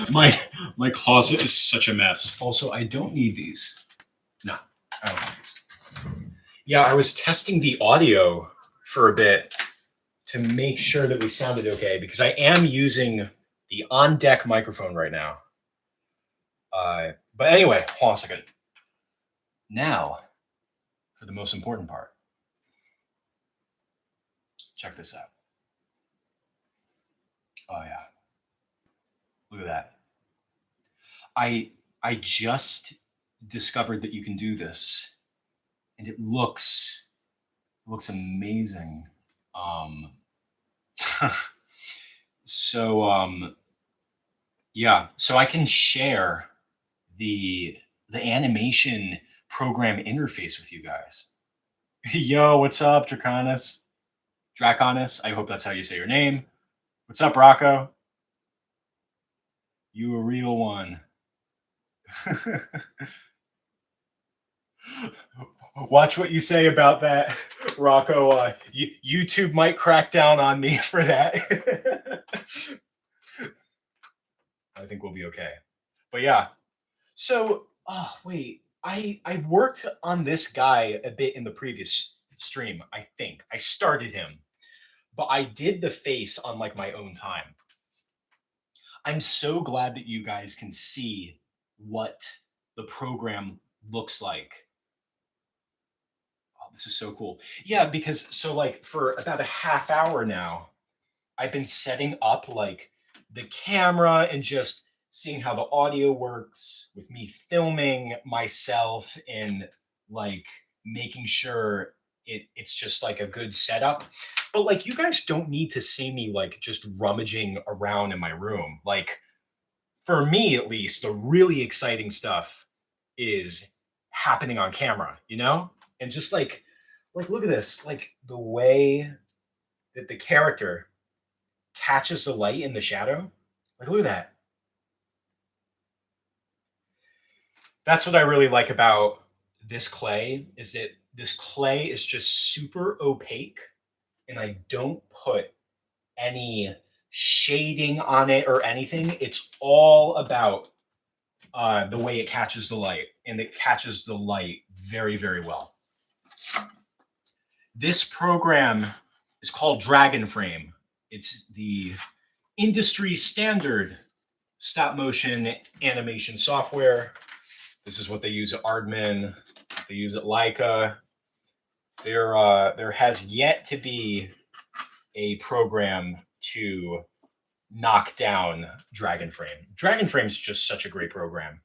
My closet is such a mess. Also, I don't need these. No, I don't need these. Yeah, I was testing the audio for a bit to make sure that we sounded okay because I am using the on deck microphone right now. But anyway, hold on a second. Now, for the most important part. Check this out. Oh yeah. Look at that. I just discovered that you can do this and it looks amazing. Um so yeah, so I can share the animation program interface with you guys. Yo, what's up, Draconis, I hope that's how you say your name. What's up, Rocco? You a real one. Watch what you say about that, Rocco. YouTube might crack down on me for that. I think we'll be okay. But yeah. So, oh wait, I worked on this guy a bit in the previous stream. I think I started him, but I did the face on like my own time. I'm so glad that you guys can see what the program looks like. Oh, this is so cool. Yeah, because so like for about a half hour now, I've been setting up like the camera and just seeing how the audio works with me filming myself and like making sure it's just like a good setup. But like you guys don't need to see me like just rummaging around in my room. Like for me at least, the really exciting stuff is happening on camera, you know? And just like look at this, like the way that the character catches the light in the shadow. Like look at that. That's what I really like about this clay is that this clay is just super opaque and I don't put any shading on it or anything. It's all about the way it catches the light, and it catches the light very, very well. This program is called Dragon Frame. It's the industry standard stop motion animation software. This is what they use at Aardman. They use at Leica. There has yet to be a program to knock down Dragon Frame. Dragon Frame is just such a great program.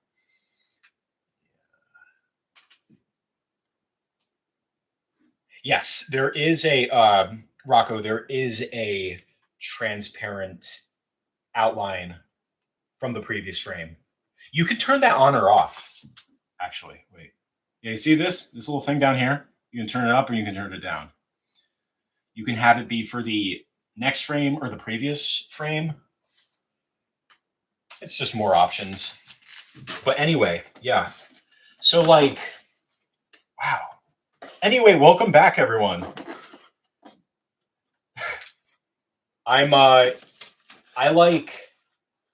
Yes, there is a Rocco. There is a transparent outline from the previous frame. You could turn that on or off. Actually, wait. Yeah, you see this little thing down here? You can turn it up or you can turn it down. You can have it be for the next frame or the previous frame. It's just more options. But anyway, yeah. So like, wow. Anyway, welcome back, everyone.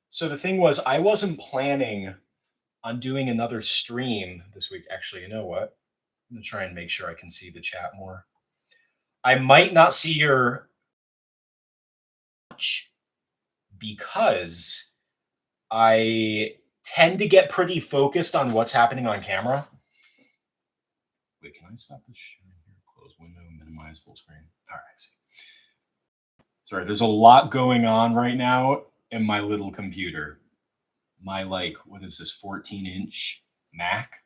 So the thing was, I wasn't planning on doing another stream this week. Actually, you know what? I'm gonna try and make sure I can see the chat more. I might not see your much because I tend to get pretty focused on what's happening on camera. Wait, can I stop this sharing here? Close window, minimize full screen. All right, I see. Sorry, there's a lot going on right now in my little computer. My like, what is this, 14-inch Mac?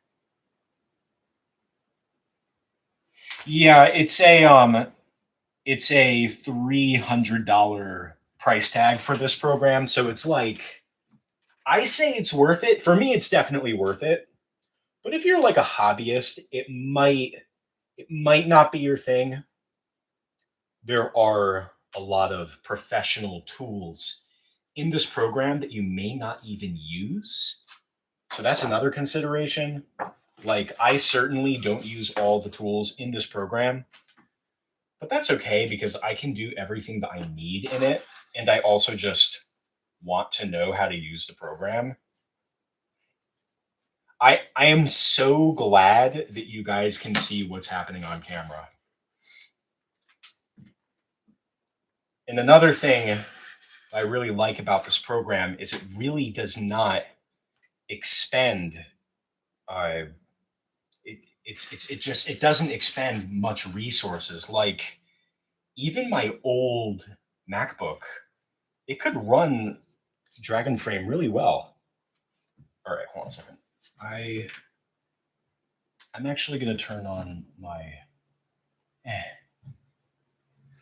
Yeah, it's a $300 price tag for this program. So it's like, I say it's worth it. For me, it's definitely worth it. But if you're like a hobbyist, it might not be your thing. There are a lot of professional tools in this program that you may not even use. So that's another consideration. Like I certainly don't use all the tools in this program, but that's okay because I can do everything that I need in it. And I also just want to know how to use the program. I am so glad that you guys can see what's happening on camera. And another thing I really like about this program is it really does not expend it doesn't expend much resources. Like even my old MacBook, it could run Dragon Frame really well. All right, hold on a second. I'm actually gonna turn on my.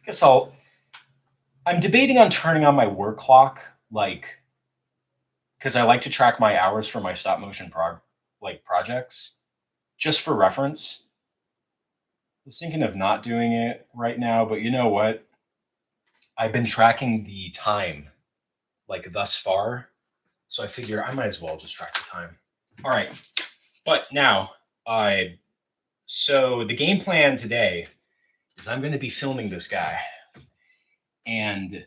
Guess I'm debating on turning on my work clock, like, because I like to track my hours for my stop motion projects, just for reference. I was thinking of not doing it right now, but you know what? I've been tracking the time, like thus far, so I figure I might as well just track the time. All right, but now, so the game plan today is I'm going to be filming this guy, and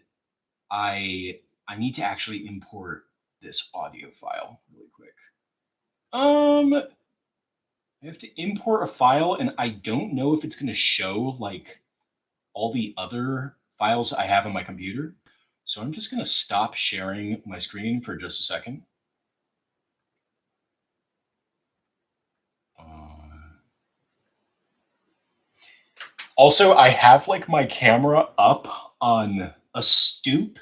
I need to actually import this audio file really quick. I have to import a file, and I don't know if it's going to show like all the other files I have on my computer. So I'm just going to stop sharing my screen for just a second. Also, I have like my camera up on a stoop,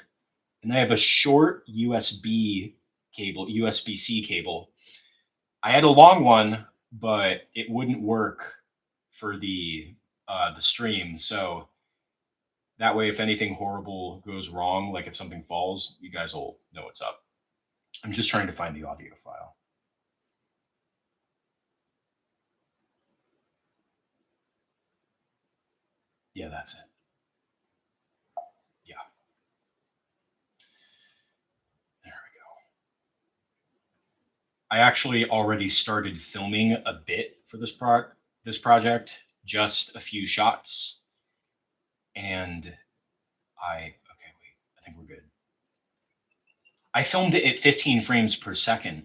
and I have a short USB cable, USB-C cable. I had a long one, but it wouldn't work for the stream. So that way, if anything horrible goes wrong, like if something falls, you guys will know what's up. I'm just trying to find the audio file. Yeah, that's it. Yeah. There we go. I actually already started filming a bit for this project, just a few shots. And okay, wait, I think we're good. I filmed it at 15 frames per second.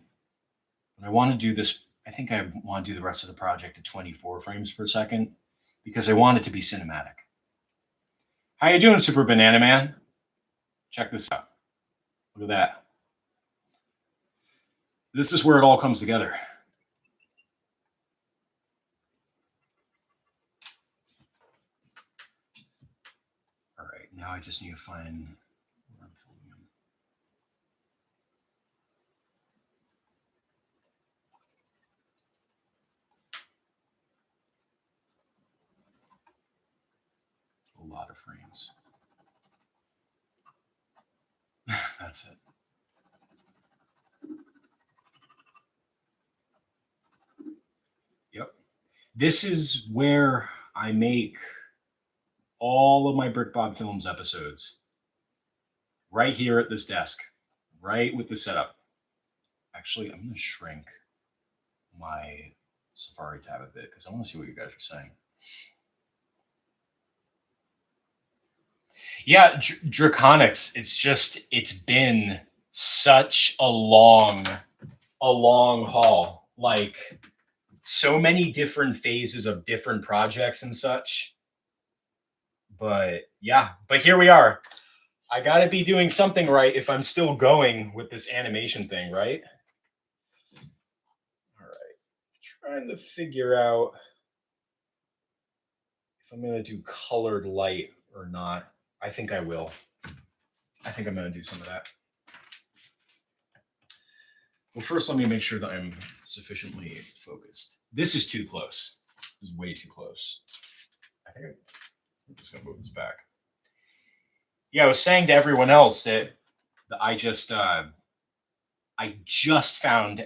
But I want to do this, I think I want to do the rest of the project at 24 frames per second because I want it to be cinematic. How you doing, Super Banana Man? Check this out. Look at that. This is where it all comes together. All right, now I just need to find where I'm filming them. A lot of frames. That's it. Yep. This is where I make all of my Brick Bob Films episodes. Right here at this desk, right with the setup. Actually, I'm going to shrink my Safari tab a bit because I want to see what you guys are saying. Yeah, Draconics. It's been such a long haul. Like so many different phases of different projects and such. But yeah, but here we are. I got to be doing something right if I'm still going with this animation thing, right? All right. Trying to figure out if I'm going to do colored light or not. I think I will. I think I'm going to do some of that. Well, first, let me make sure that I'm sufficiently focused. This is too close. This is way too close. I think I'm just going to move this back. Yeah, I was saying to everyone else that I just found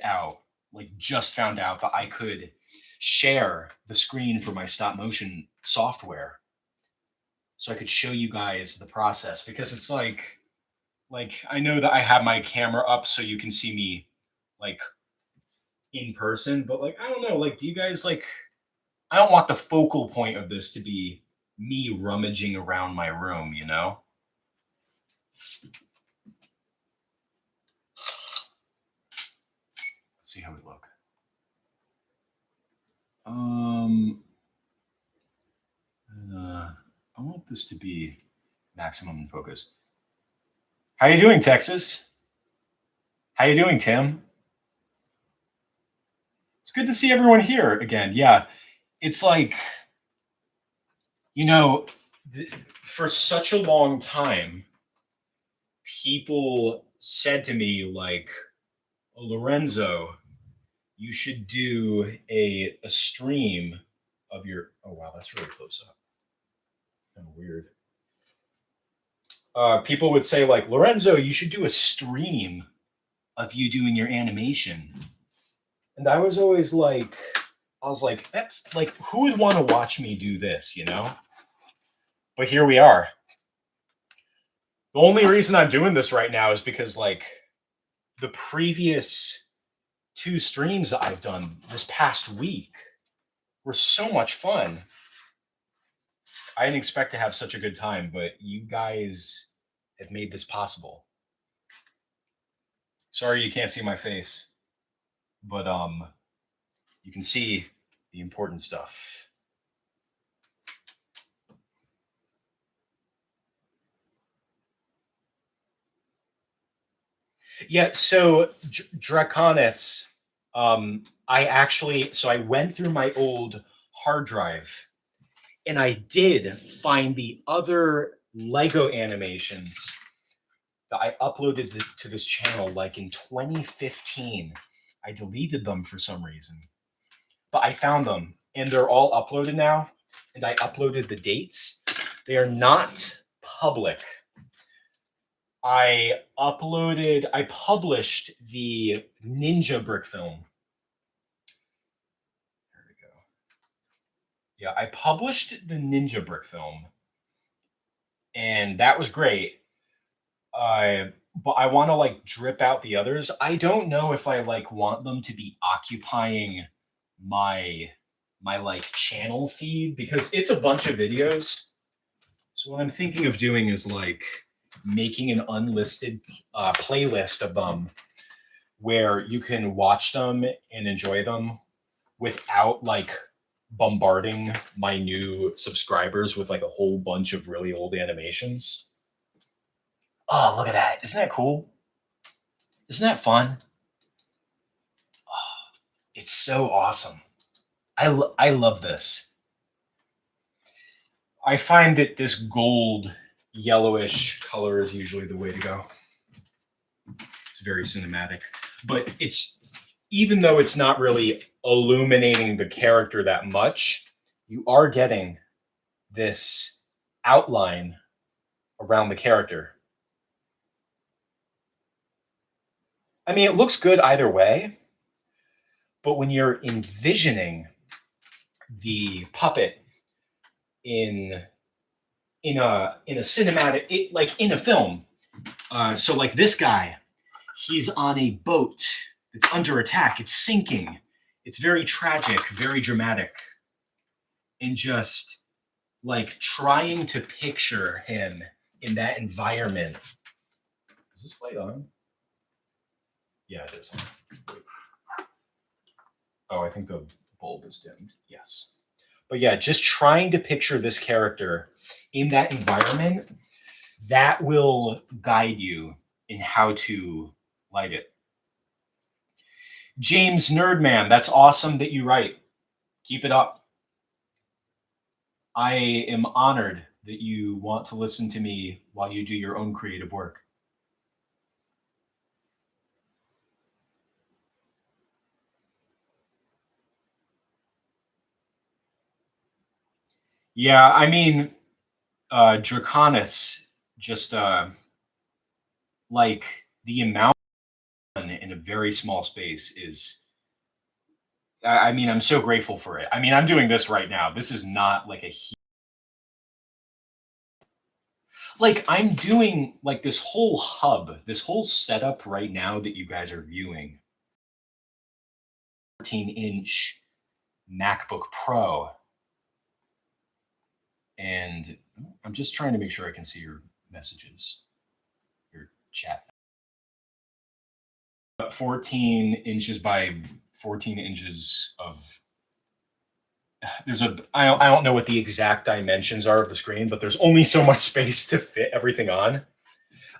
out that I could share the screen for my stop motion software, so I could show you guys the process, because it's like I know that I have my camera up so you can see me like in person, but like I don't know, like do you guys like I don't want the focal point of this to be me rummaging around my room, you know? Let's see how we look. Um, I want this to be maximum focus. How you doing, Texas? How you doing, Tim? It's good to see everyone here again. Yeah, it's like, you know, for such a long time, people said to me like, oh, Lorenzo, you should do a stream of your. Oh wow, that's really close up. Kind of weird. People would say like, Lorenzo, you should do a stream of you doing your animation. And I was always like, that's like, who would want to watch me do this, you know? But here we are. The only reason I'm doing this right now is because like the previous two streams that I've done this past week were so much fun. I didn't expect to have such a good time, but you guys have made this possible. Sorry you can't see my face, but you can see the important stuff. Yeah, so Draconis, I went through my old hard drive and I did find the other Lego animations that I uploaded to this channel like in 2015. I deleted them for some reason, but I found them and they're all uploaded now. And I uploaded the dates. They are not public. I published the Ninja brick film. There we go. Yeah, I published the Ninja brick film, and that was great. But I want to like drip out the others. I don't know if I like want them to be occupying my like channel feed because it's a bunch of videos. So what I'm thinking of doing is like making an unlisted playlist of them where you can watch them and enjoy them without like bombarding my new subscribers with like a whole bunch of really old animations. Oh, look at that. Isn't that cool? Isn't that fun? Oh, it's so awesome. I love this. I find that this gold yellowish color is usually the way to go. It's very cinematic, but it's, even though it's not really illuminating the character that much, you are getting this outline around the character. I mean, it looks good either way, but when you're envisioning the puppet in a cinematic, like in a film, so like this guy, he's on a boat. It's under attack. It's sinking. It's very tragic, very dramatic, and just like trying to picture him in that environment. Is this light on? Yeah, it is. Oh, I think the bulb is dimmed. Yes. But yeah, just trying to picture this character in that environment, that will guide you in how to light it. James Nerdman, that's awesome that you write. Keep it up. I am honored that you want to listen to me while you do your own creative work. Yeah, I mean, Draconis, just like the amount in a very small space is, I mean, I'm so grateful for it. I mean, I'm doing this right now. This is not like a like I'm doing like this whole hub, this whole setup right now that you guys are viewing. 14-inch MacBook Pro. And I'm just trying to make sure I can see your messages, your chat. 14 inches by 14 inches of. I don't know what the exact dimensions are of the screen, but there's only so much space to fit everything on.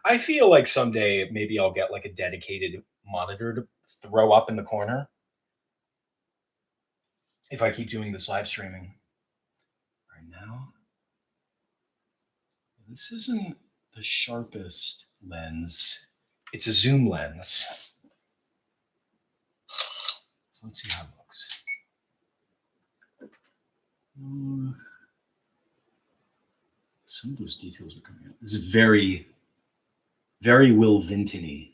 I feel like someday maybe I'll get like a dedicated monitor to throw up in the corner if I keep doing this live streaming. Right now, this isn't the sharpest lens. It's a zoom lens. So let's see how it looks. Some of those details are coming out. This is very, very Will Vinton-y.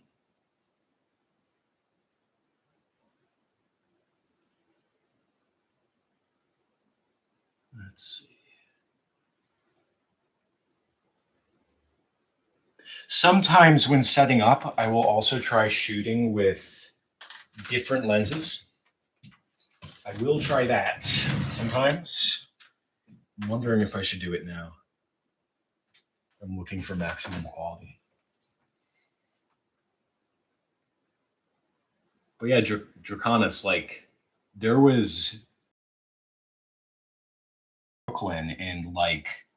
Let's see. Sometimes when setting up, I will also try shooting with different lenses. I will try that sometimes. I'm wondering if I should do it now. I'm looking for maximum quality. But yeah, Draconis, like, there was Brooklyn, and like,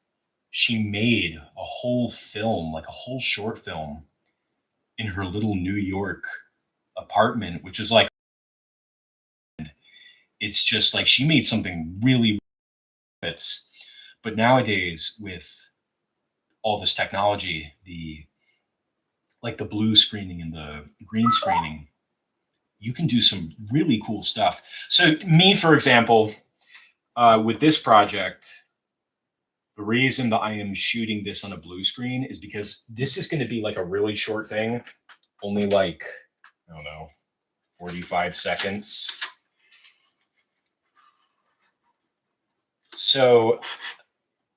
she made a whole film, like a whole short film in her little New York apartment, which is like, it's just like she made something really fits. But nowadays, with all this technology, the blue screening and the green screening, you can do some really cool stuff. So me, for example, with this project, the reason that I am shooting this on a blue screen is because this is going to be like a really short thing, only like, I don't know, 45 seconds. So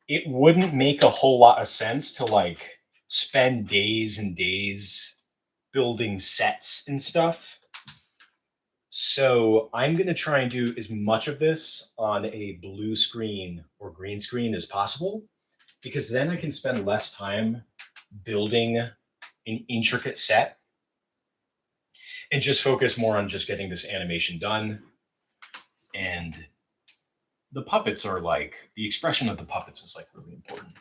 it wouldn't make a whole lot of sense to like spend days and days building sets and stuff. So I'm going to try and do as much of this on a blue screen or green screen as possible, because then I can spend less time building an intricate set and just focus more on just getting this animation done. And the puppets are like, the expression of the puppets is like really important,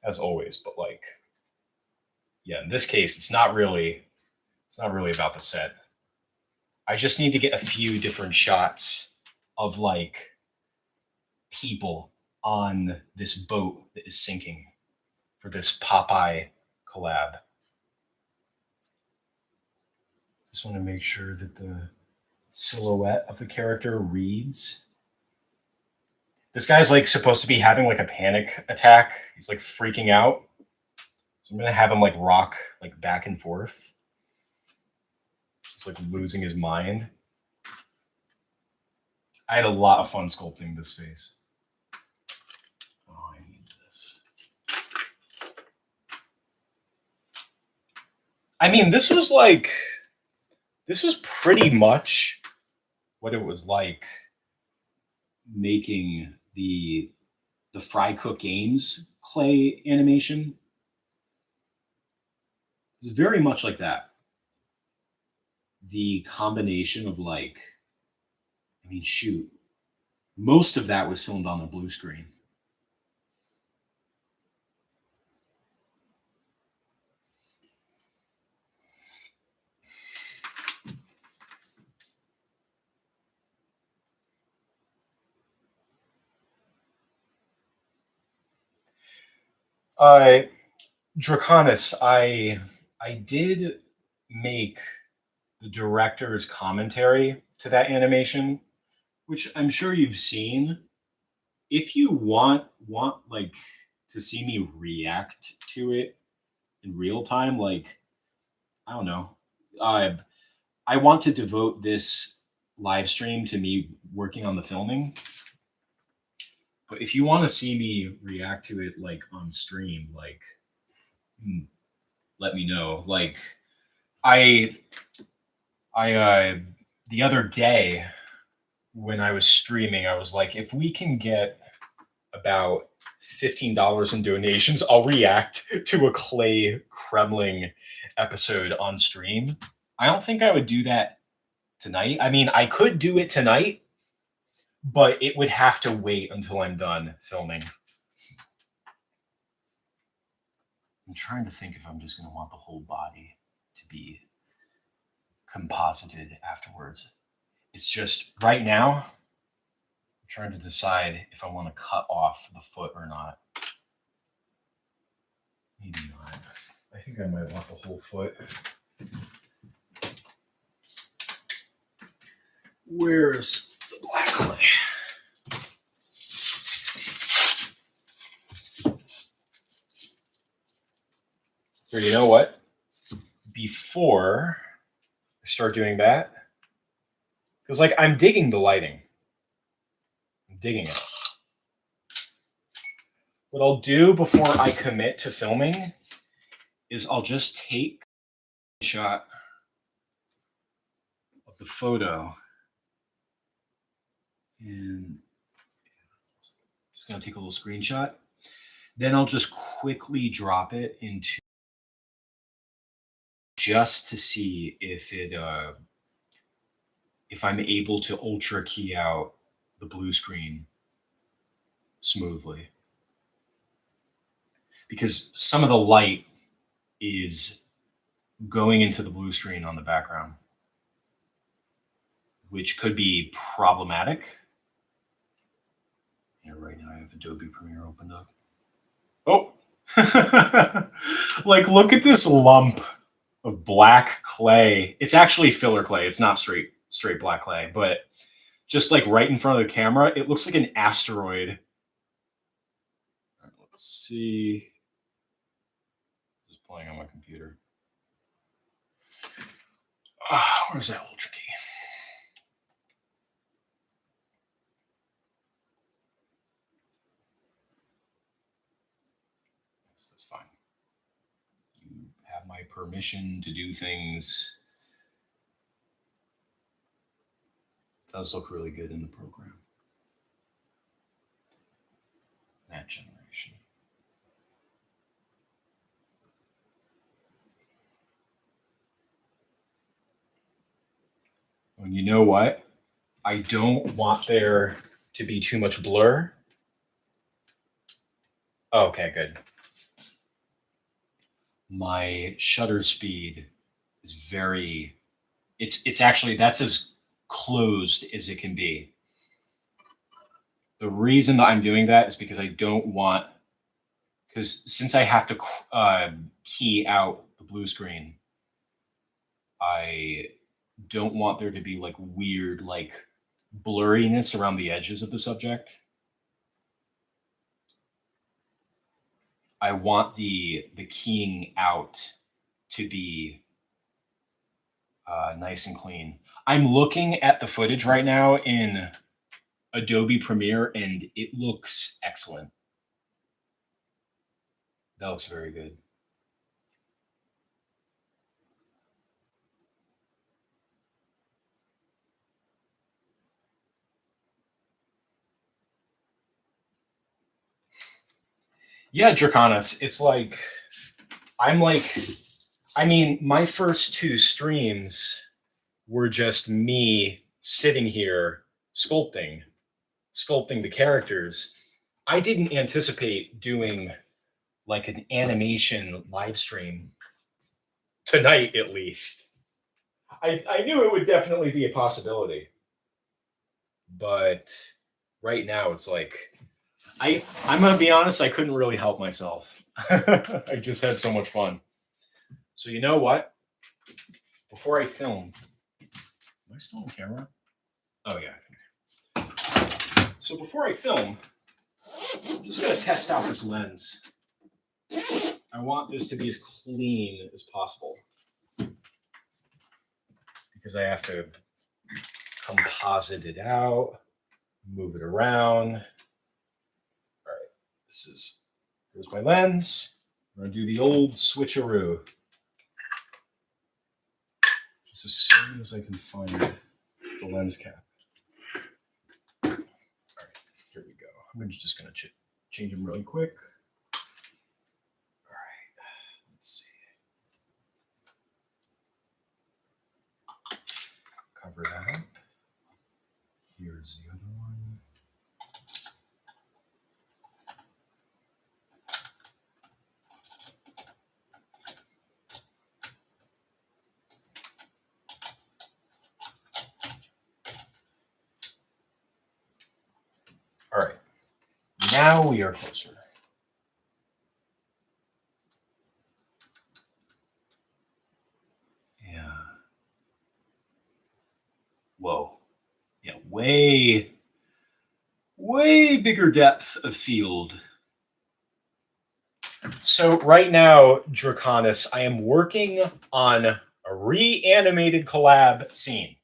as always. But like, yeah, in this case, it's not really about the set. I just need to get a few different shots of like people on this boat that is sinking for this Popeye collab. Just want to make sure that the silhouette of the character reads. This guy's like supposed to be having like a panic attack. He's like freaking out. So I'm gonna have him like rock like back and forth. He's like losing his mind. I had a lot of fun sculpting this face. Oh, I need this. I mean, this was pretty much what it was like making the Fry Cook Games clay animation. It's very much like that. The combination of like, I mean, shoot, most of that was filmed on a blue screen. Draconis, I did make the director's commentary to that animation, which I'm sure you've seen. If you want like to see me react to it in real time, like, I don't know, I want to devote this live stream to me working on the filming. But if you want to see me react to it like on stream, like, let me know. Like, I the other day when I was streaming, I was like, if we can get about $15 in donations, I'll react to a Clay Kremling episode on stream. I don't think I would do that tonight. I mean, I could do it tonight, but it would have to wait until I'm done filming. I'm trying to think if I'm just going to want the whole body to be composited afterwards. It's just right now, I'm trying to decide if I want to cut off the foot or not. Maybe not. I think I might want the whole foot. Where's the black clay? So you know what? Before I start doing that, because like I'm digging the lighting. I'm digging it. What I'll do before I commit to filming is I'll just take a shot of the photo and just gonna take a little screenshot. Then I'll just quickly drop it into just to see if if I'm able to ultra key out the blue screen smoothly. Because some of the light is going into the blue screen on the background, which could be problematic. Yeah, right now I have Adobe Premiere opened up. Oh, like look at this lump of black clay. It's actually filler clay. It's not straight black clay, but just like right in front of the camera, it looks like an asteroid. All right, let's see. Just playing on my computer. Where's that ultra key? That's fine. You have my permission to do things. It does look really good in the program. That generation. And you know what? I don't want there to be too much blur. Okay, good. My shutter speed is very, it's actually, that's as closed as it can be. The reason that I'm doing that is because I don't want, because since I have to key out the blue screen, I don't want there to be like weird, like blurriness around the edges of the subject. I want the keying out to be nice and clean. I'm looking at the footage right now in Adobe Premiere, and it looks excellent. That looks very good. Yeah, Draconis, it's like, I mean, my first two streams were just me sitting here sculpting the characters. I didn't anticipate doing like an animation live stream tonight, at least. I knew it would definitely be a possibility, but right now it's like I'm gonna be honest, I couldn't really help myself. I just had so much fun. So you know what? Before I film, am I still on camera? Oh yeah. So before I film, I'm just gonna test out this lens. I want this to be as clean as possible because I have to composite it out, move it around. All right, here's my lens. I'm gonna do the old switcheroo. Just as soon as I can find the lens cap. All right, here we go. I'm just gonna change them really quick. All right, let's see. cover that up. Here's the other one. All right, now we are closer. Yeah. Whoa. Yeah, way bigger depth of field. So right now, Draconis, I am working on a reanimated collab scene.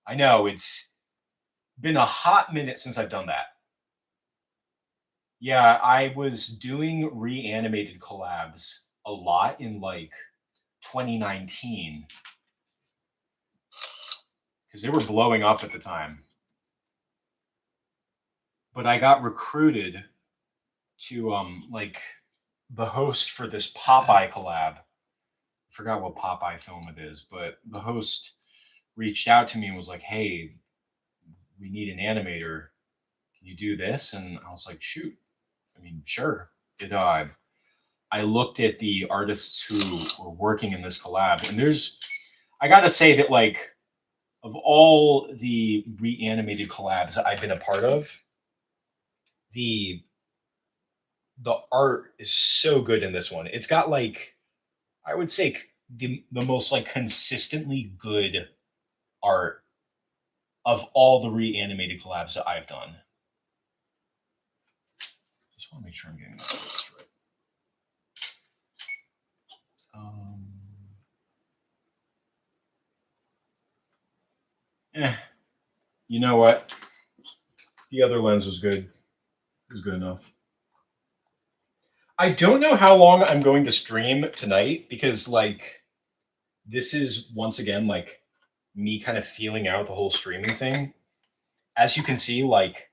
I know it's been a hot minute since I've done that. Yeah, I was doing reanimated collabs a lot in like 2019 because they were blowing up at the time. But I got recruited to like the host for this Popeye collab. I forgot what Popeye film it is, but the host reached out to me and was like, "Hey, we need an animator. Can you do this?" And I was like, "Shoot, I mean, sure." I looked at the artists who were working in this collab, and I gotta say that like of all the reanimated collabs that I've been a part of, the art is so good in this one. It's got like I would say the most like consistently good art of all the reanimated collabs that I've done. Just want to make sure I'm getting that right. You know what? The other lens was good. It was good enough. I don't know how long I'm going to stream tonight because like this is once again like me kind of feeling out the whole streaming thing. As you can see, like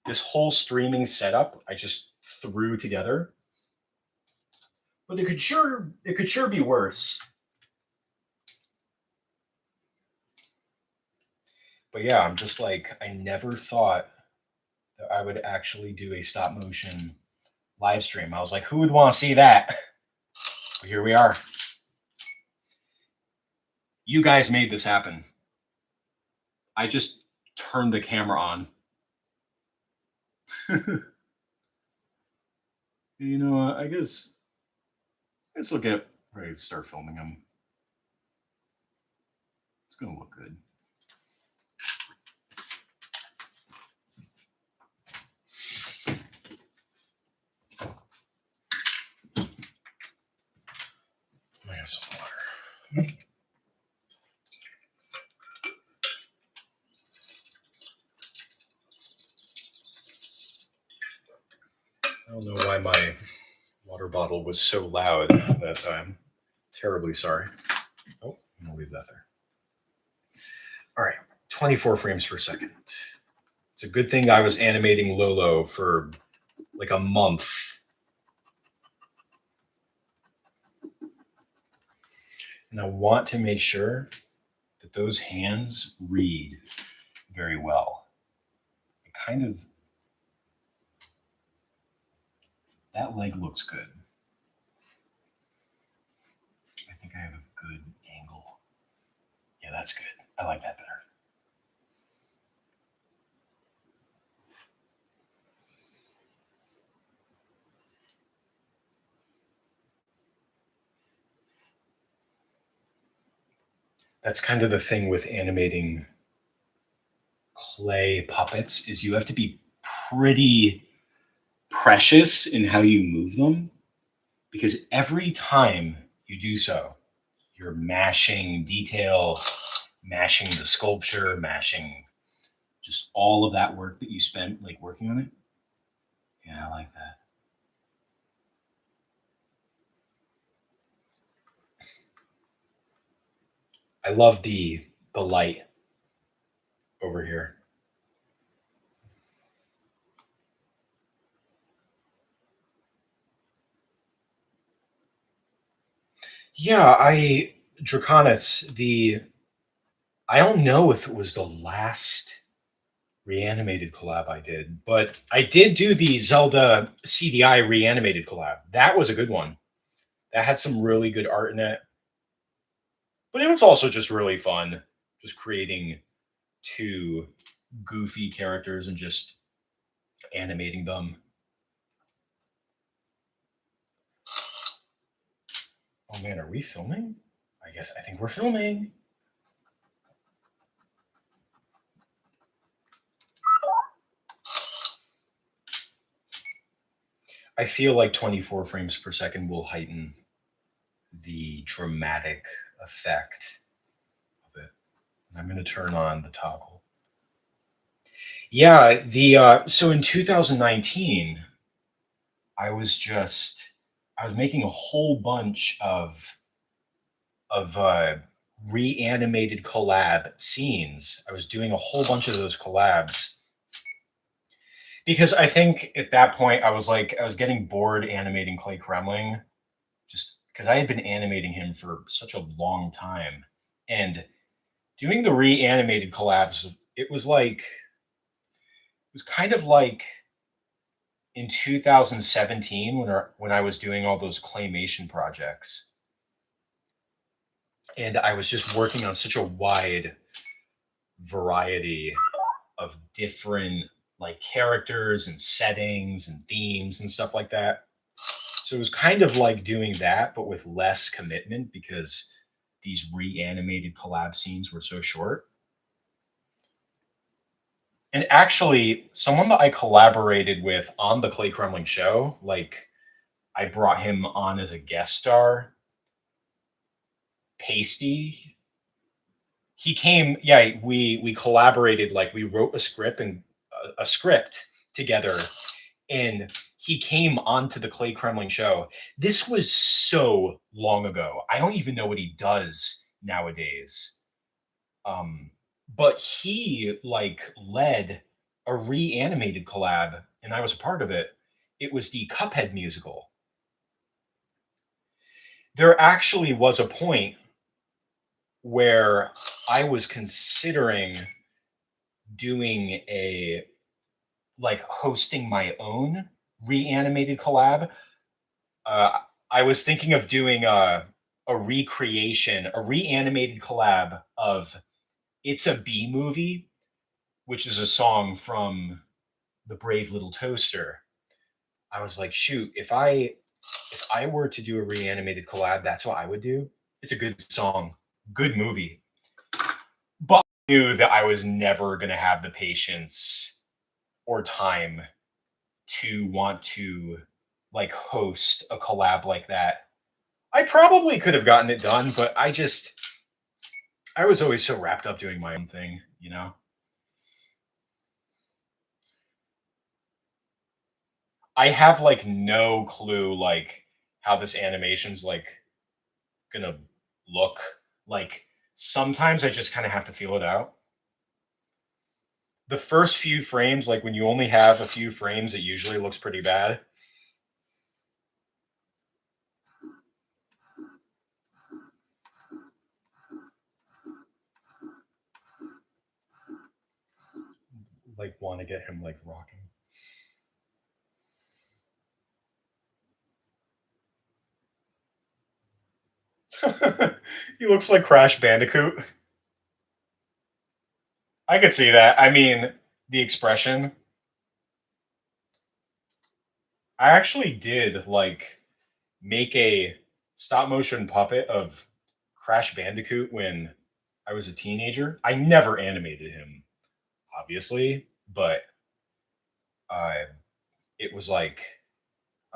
this whole streaming setup I just threw together. But it could sure be worse. But yeah, I'm just like I never thought that I would actually do a stop motion live stream. I was like, who would want to see that? But here we are. You guys made this happen. I just turned the camera on. You know what? I guess we'll get ready to start filming them. It's gonna look good. I got some water. I don't know why my water bottle was so loud that time. Terribly sorry. Oh, I'm gonna leave that there. All right, 24 frames per second. It's a good thing I was animating Lolo for like a month. And I want to make sure that those hands read very well. It kind of, that leg looks good. I think I have a good angle. Yeah, that's good. I like that better. That's kind of the thing with animating clay puppets is you have to be pretty precious in how you move them because every time you do so, you're mashing detail, mashing the sculpture, mashing just all of that work that you spent like working on it. Yeah, I like that. I love the light over here. Yeah, Draconis, I don't know if it was the last reanimated collab I did, but I did do the Zelda CDI reanimated collab. That was a good one. That had some really good art in it, but it was also just really fun, just creating two goofy characters and just animating them. Oh man, are we filming? I think we're filming. I feel like 24 frames per second will heighten the dramatic effect of it. I'm going to turn on the toggle. Yeah, the so in 2019, I was just I was making a whole bunch of reanimated collab scenes. I was doing a whole bunch of those collabs because I think at that point I was getting bored animating Clay Kremling just because I had been animating him for such a long time. And doing the reanimated collabs, it was kind of like in 2017 when I was doing all those claymation projects, and I was just working on such a wide variety of different like characters and settings and themes and stuff like that. So it was kind of like doing that, but with less commitment because these reanimated collab scenes were so short. And actually, someone that I collaborated with on the Clay Crumbling show, like I brought him on as a guest star, Pasty. He came, yeah, we collaborated, like we wrote a script and a script together, and he came onto the Clay Kremling show. This was so long ago. I don't even know what he does nowadays. Um, but he like led a reanimated collab, and I was a part of it. It was the Cuphead musical. There actually was a point where I was considering doing a like hosting my own reanimated collab. Uh, I was thinking of doing a recreation, a reanimated collab of "It's a Bee Movie," which is a song from The Brave Little Toaster. I was like, shoot, if I were to do a reanimated collab, that's what I would do. It's a good song, good movie. But I knew that I was never gonna have the patience or time to want to like host a collab like that. I probably could have gotten it done, but I was always so wrapped up doing my own thing, you know? I have like no clue like how this animation's like gonna look. Like sometimes I just kind of have to feel it out. The first few frames, like when you only have a few frames, it usually looks pretty bad. Like want to get him like rocking. He looks like Crash Bandicoot. I could see that. I mean, the expression. I actually did like make a stop motion puppet of Crash Bandicoot when I was a teenager. I never animated him, obviously, but uh, it was like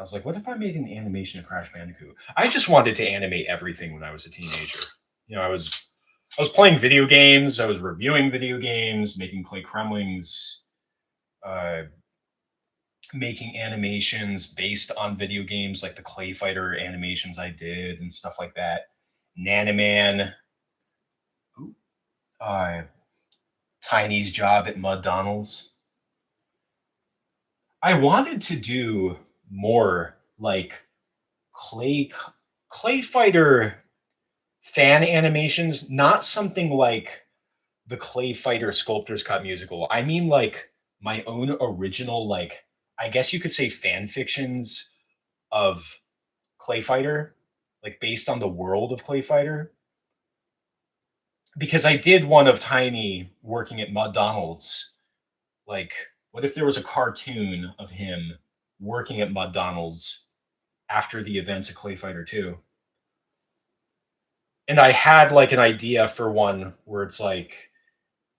I was like, what if I made an animation of Crash Bandicoot? I just wanted to animate everything when I was a teenager. You know, I was playing video games, I was reviewing video games, making Clay Kremlings, uh, making animations based on video games, like the Clay Fighter animations I did and stuff like that. Nanoman, uh, Tiny's job at Mud Donald's. I wanted to do more like clay clay fighter fan animations, not something like the Clay Fighter Sculptor's Cut musical. I mean, like my own original, like I guess you could say fan fictions of Clay Fighter, like based on the world of Clay Fighter. Because I did one of Tiny working at McDonald's. Like, what if there was a cartoon of him working at McDonald's after the events of Clay Fighter 2? And I had like an idea for one where it's like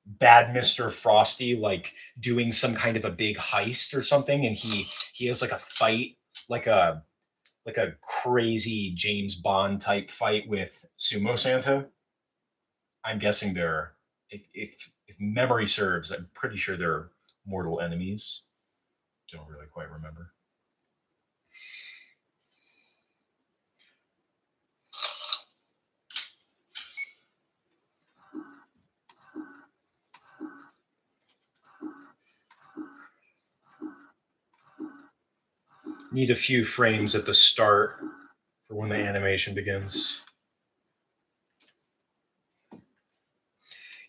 bad Mr. Frosty like doing some kind of a big heist or something, and he has like a fight, like a like a crazy James Bond type fight with Sumo Santa. I'm guessing they're, if memory serves, I'm pretty sure they're mortal enemies. Don't really quite remember. Need a few frames at the start for when the animation begins.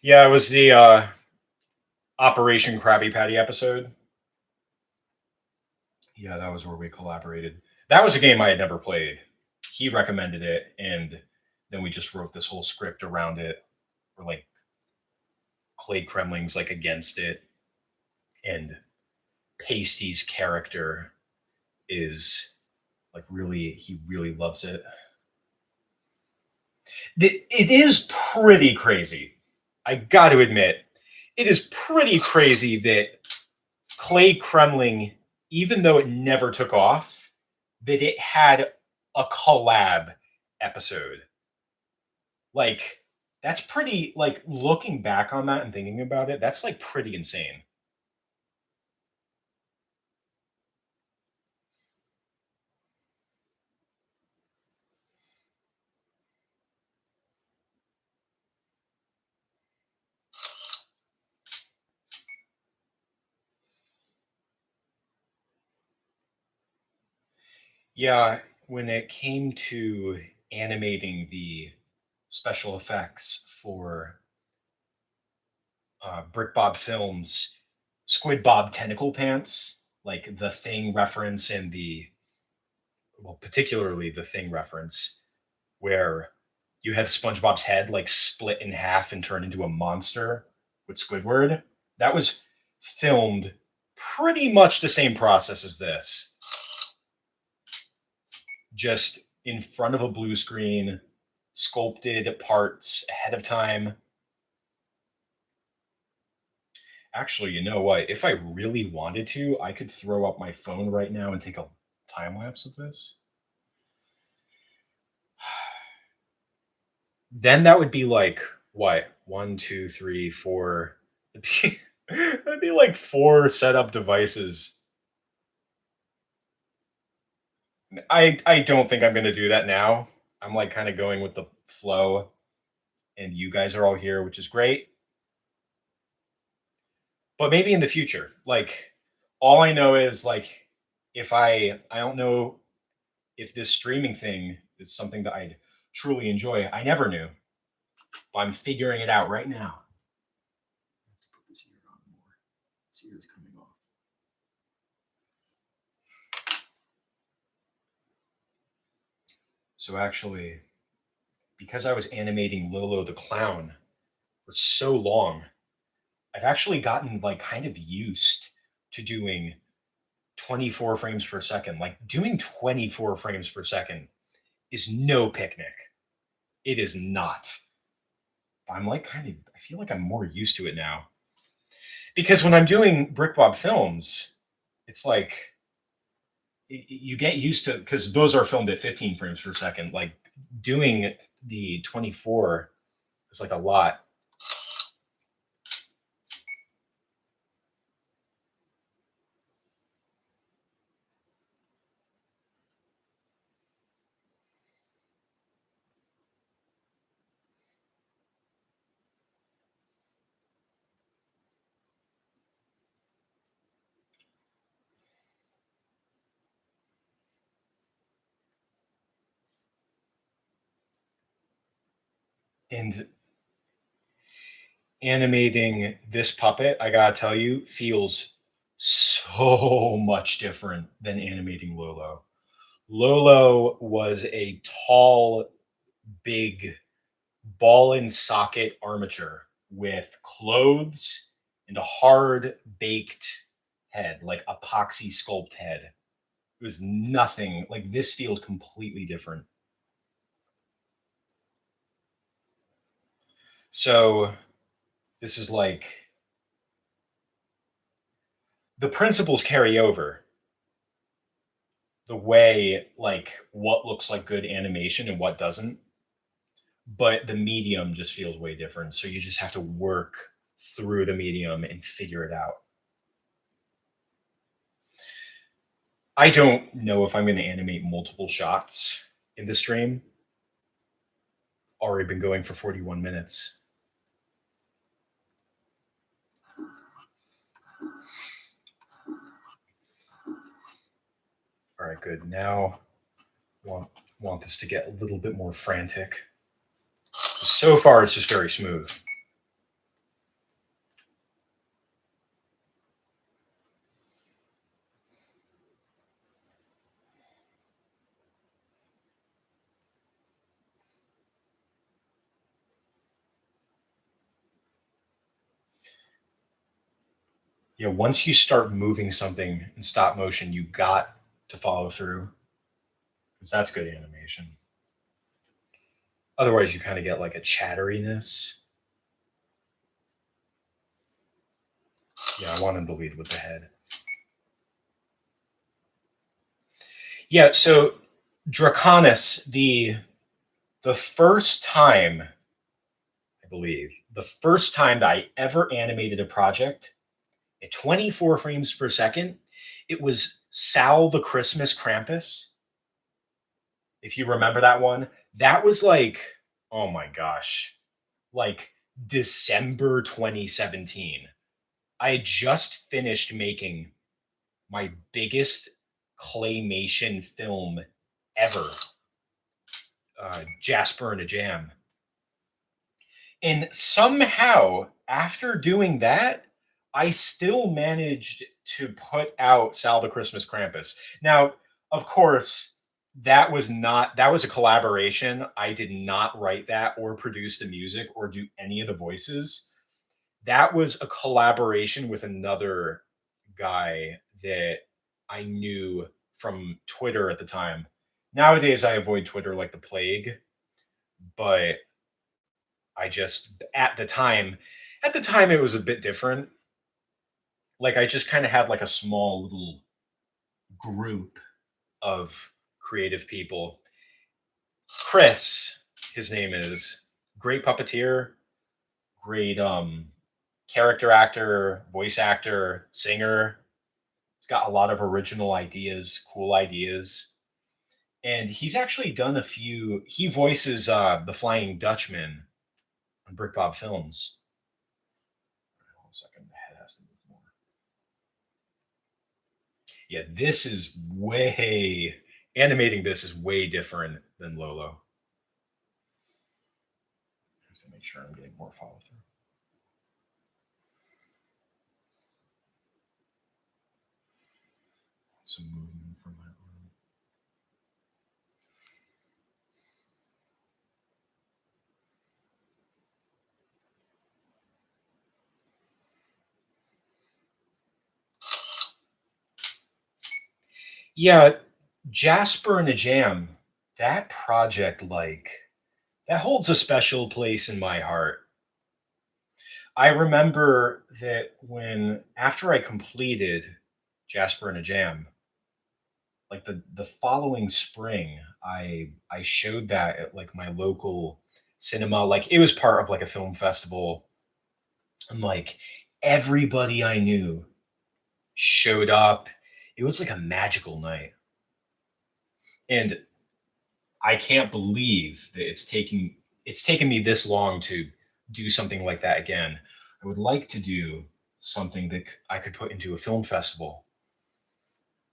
Yeah, it was the Operation Krabby Patty episode. Yeah, that was where we collaborated. That was a game I had never played. He recommended it, and then we just wrote this whole script around it. Or like Clay Kremling's like against it, and Pasty's character is like really, he really loves it. It is pretty crazy. I got to admit, it is pretty crazy that Clay Kremling, even though it never took off, that it had a collab episode. Like, that's pretty, like, looking back on that and thinking about it, that's like pretty insane. Yeah, when it came to animating the special effects for Brick Bob Films, Squid Bob Tentacle Pants, like the Thing reference and the, well, particularly the Thing reference, where you have SpongeBob's head like split in half and turn into a monster with Squidward. That was filmed pretty much the same process as this, just in front of a blue screen, sculpted parts ahead of time. Actually, you know what? If I really wanted to, I could throw up my phone right now and take a time lapse of this. Then that would be like what? One, two, three, four. That'd be like four setup devices. I don't think I'm gonna do that now. I'm like kind of going with the flow, and you guys are all here, which is great. But maybe in the future, like all I know is like if I don't know if this streaming thing is something that I'd truly enjoy. I never knew, but I'm figuring it out right now. I have to put this ear on more. This ear is coming off. So actually, because I was animating Lolo the clown for so long, I've actually gotten like kind of used to doing 24 frames per second. Like doing 24 frames per second is no picnic. It is not. I'm like kind of, I feel like I'm more used to it now. Because when I'm doing Brick Bob films, it's like you get used to, because those are filmed at 15 frames per second. Like doing the 24 is like a lot. And animating this puppet, I gotta tell you, feels so much different than animating Lolo. Lolo was a tall, big ball and socket armature with clothes and a hard baked head, like epoxy sculpt head. It was nothing like this feels completely different. So this is like the principles carry over the way like what looks like good animation and what doesn't, but the medium just feels way different. So you just have to work through the medium and figure it out. I don't know if I'm going to animate multiple shots in the stream. Already been going for 41 minutes. All right, good. Now want this to get a little bit more frantic. So far, it's just very smooth. Yeah, once you start moving something in stop motion, you got to follow through because that's good animation. Otherwise, you kind of get like a chatteriness. Yeah, I want him to lead with the head. Yeah, so Draconis, the first time, I believe, the first time that I ever animated a project at 24 frames per second, it was Sal the Christmas Krampus. If you remember that one, that was like, oh my gosh, like December 2017. I had just finished making my biggest claymation film ever, Jasper and a Jam. And somehow, after doing that, I still managed to put out Sal the Christmas Krampus. Now, of course, that was a collaboration. I did not write that or produce the music or do any of the voices. That was a collaboration with another guy that I knew from Twitter at the time. Nowadays, I avoid Twitter like the plague, but I just at the time it was a bit different. Like I just kind of had like a small little group of creative people. Chris, his name is, great puppeteer, great character actor, voice actor, singer. He's got a lot of original ideas, cool ideas. And he's actually done a few. He voices the Flying Dutchman on Brick Bob Films. Hold on a second, the head has to move more. Yeah, this is way animating. This is way different than Lolo. I have to make sure I'm getting more follow through. Some movement from my arm. Yeah, Jasper and a Jam, that project, like, that holds a special place in my heart. I remember that when, after I completed Jasper and a Jam, like the following spring, I showed that at like my local cinema. Like it was part of like a film festival. And like everybody I knew showed up. It was like a magical night. And I can't believe that it's taken me this long to do something like that again. I would like to do something that I could put into a film festival.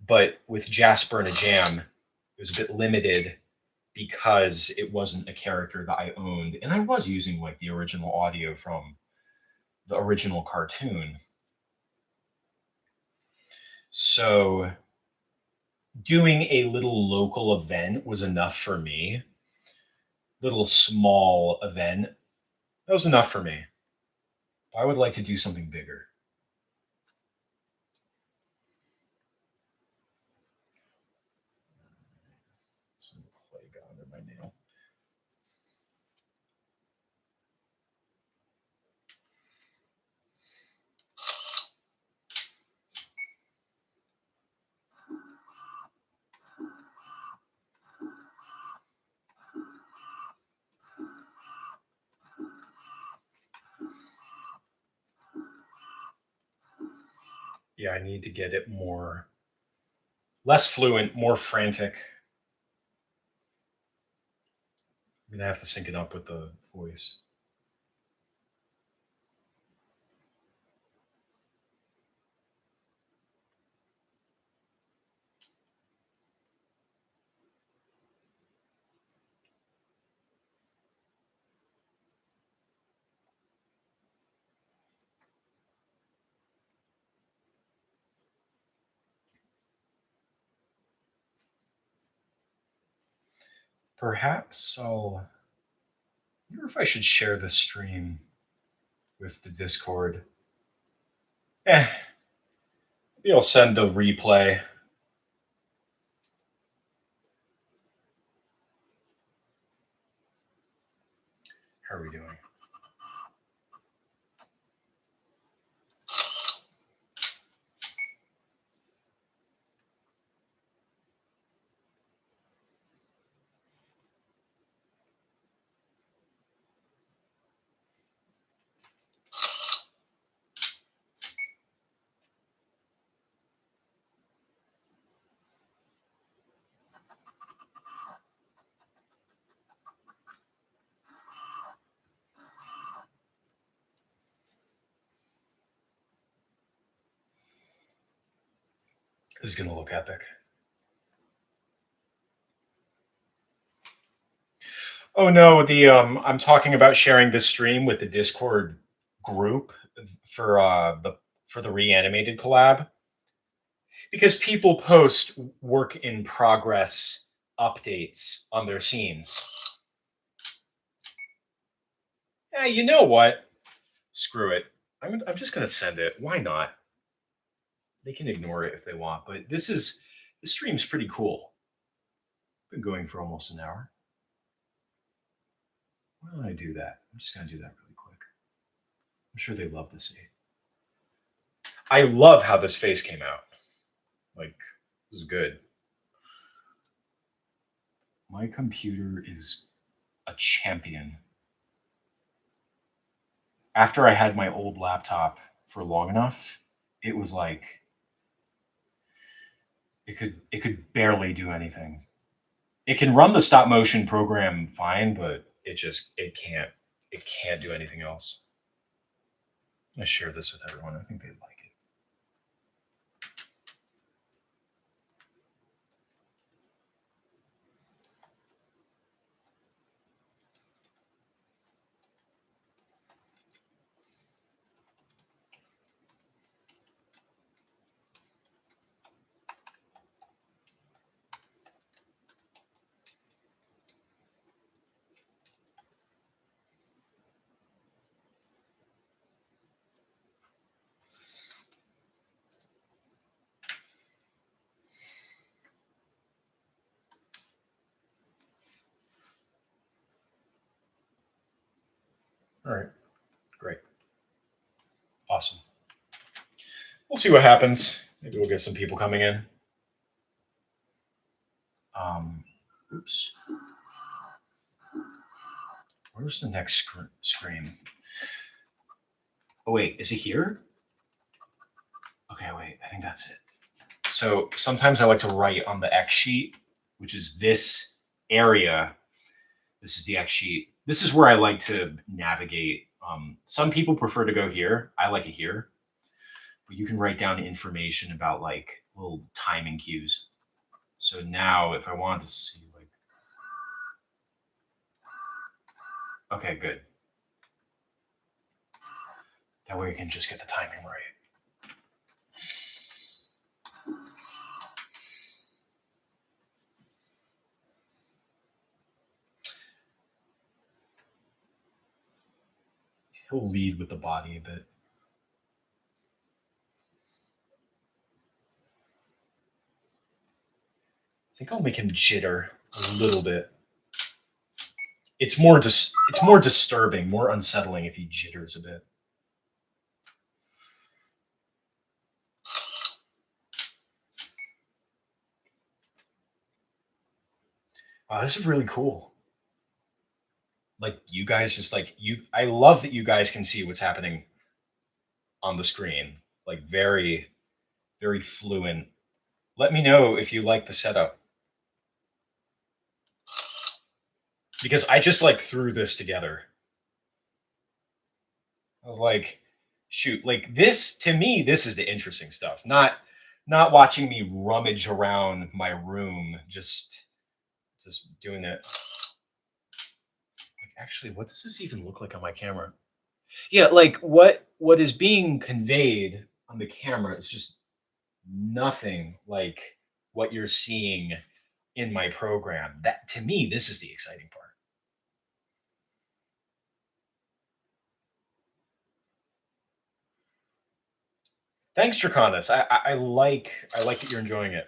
But with Jasper and a Jam, it was a bit limited because it wasn't a character that I owned. And I was using like the original audio from the original cartoon. So doing a little local event was enough for me. Little small event. That was enough for me. I would like to do something bigger. Some clay got under my nail. Yeah, I need to get it less fluent, more frantic. I'm gonna have to sync it up with the voice. Perhaps I'll. I wonder if I should share the stream with the Discord. Maybe I'll send the replay. How are we doing? This is gonna look epic. Oh no, the I'm talking about sharing this stream with the Discord group for the reanimated collab because people post work in progress updates on their scenes. Yeah, you know what? Screw it. I'm just gonna send it. Why not? They can ignore it if they want, but this stream's pretty cool. Been going for almost an hour. Why don't I do that? I'm just gonna do that really quick. I'm sure they love to see. I love how this face came out. Like, this is good. My computer is a champion. After I had my old laptop for long enough, it was like it could barely do anything. It can run the stop motion program fine, but it can't do anything else. I'm gonna share this with everyone. I think they'd like it. All right, great, awesome. We'll see what happens. Maybe we'll get some people coming in. Oops. Where's the next screen? Oh wait, is it here? Okay, wait, I think that's it. So sometimes I like to write on the X sheet, which is this area. This is the X sheet. This is where I like to navigate. Some people prefer to go here. I like it here. But you can write down information about like little timing cues. So now if I wanted to see like, okay, good. That way we can just get the timing right. He'll lead with the body a bit. I think I'll make him jitter a little bit. It's more disturbing, more unsettling if he jitters a bit. Wow, this is really cool. Like you guys just like you I love that you guys can see what's happening on the screen. Like very, very fluent. Let me know if you like the setup. Because I just like threw this together. I was like, shoot, like this to me, this is the interesting stuff. Not watching me rummage around my room, just doing it. Like, actually, what does this even look like on my camera? Yeah, like what is being conveyed on the camera is just nothing like what you're seeing in my program. That to me, this is the exciting part. Thanks, Draconis. I like that you're enjoying it.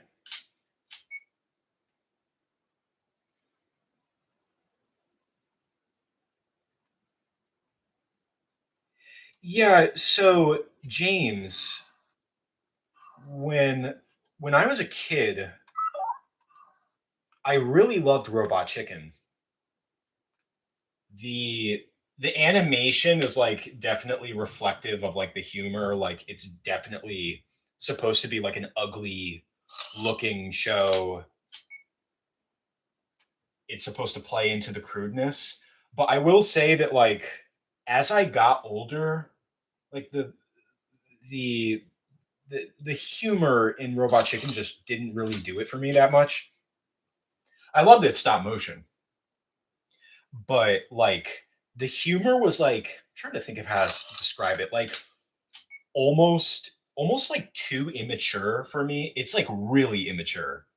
Yeah, so James, when when I was a kid, I really loved Robot Chicken. The the animation is like definitely reflective of like the humor. Like it's definitely supposed to be like an ugly looking show. It's supposed to play into the crudeness. But I will say that like as I got older, like the the humor in Robot Chicken just didn't really do it for me that much. I loved it stop motion, but like the humor was like I'm trying to think of how to describe it. Like almost like too immature for me. It's like really immature.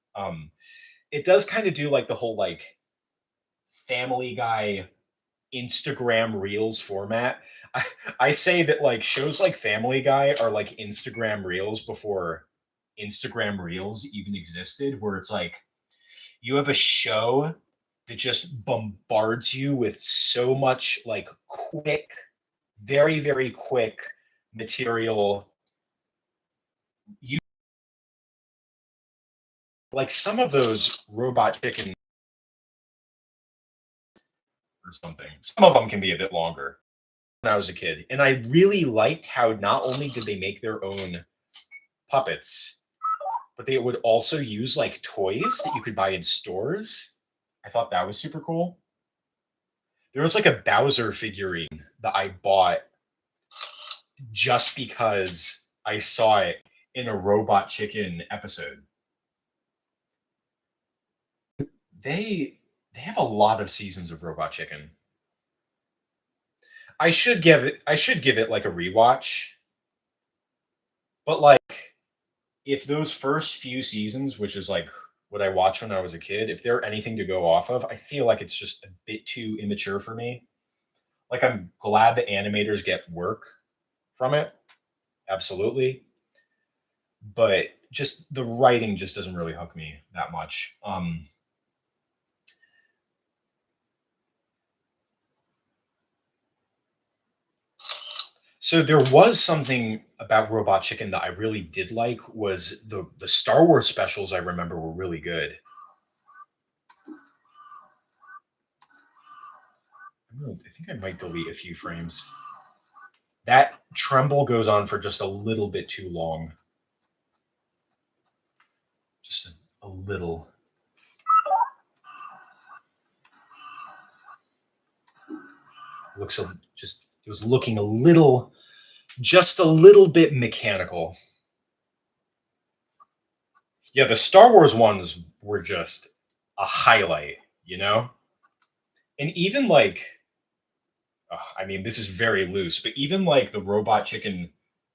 It does kind of do like the whole like Family Guy Instagram Reels format. I, I say that like shows like Family Guy are like Instagram Reels before Instagram Reels even existed, where it's like you have a show that just bombards you with so much like quick, very, very quick material. You like some of those Robot Chicken or something. Some of them can be a bit longer when I was a kid. And I really liked how not only did they make their own puppets, but they would also use like toys that you could buy in stores. I thought that was super cool. There was like a Bowser figurine that I bought just because I saw it in a Robot Chicken episode. They have a lot of seasons of Robot Chicken. I should give it like a rewatch. But like if those first few seasons, which is like what I watched when I was a kid, if they're anything to go off of, I feel like it's just a bit too immature for me. Like I'm glad the animators get work from it, absolutely, but just the writing just doesn't really hook me that much. So there was something about Robot Chicken that I really did like was the Star Wars specials I remember were really good. I think I might delete a few frames. That tremble goes on for just a little bit too long. Just a little. Looks just it was looking a little just a little bit mechanical. Yeah, the Star Wars ones were just a highlight, you know? And even like I mean, this is very loose, but even like the Robot Chicken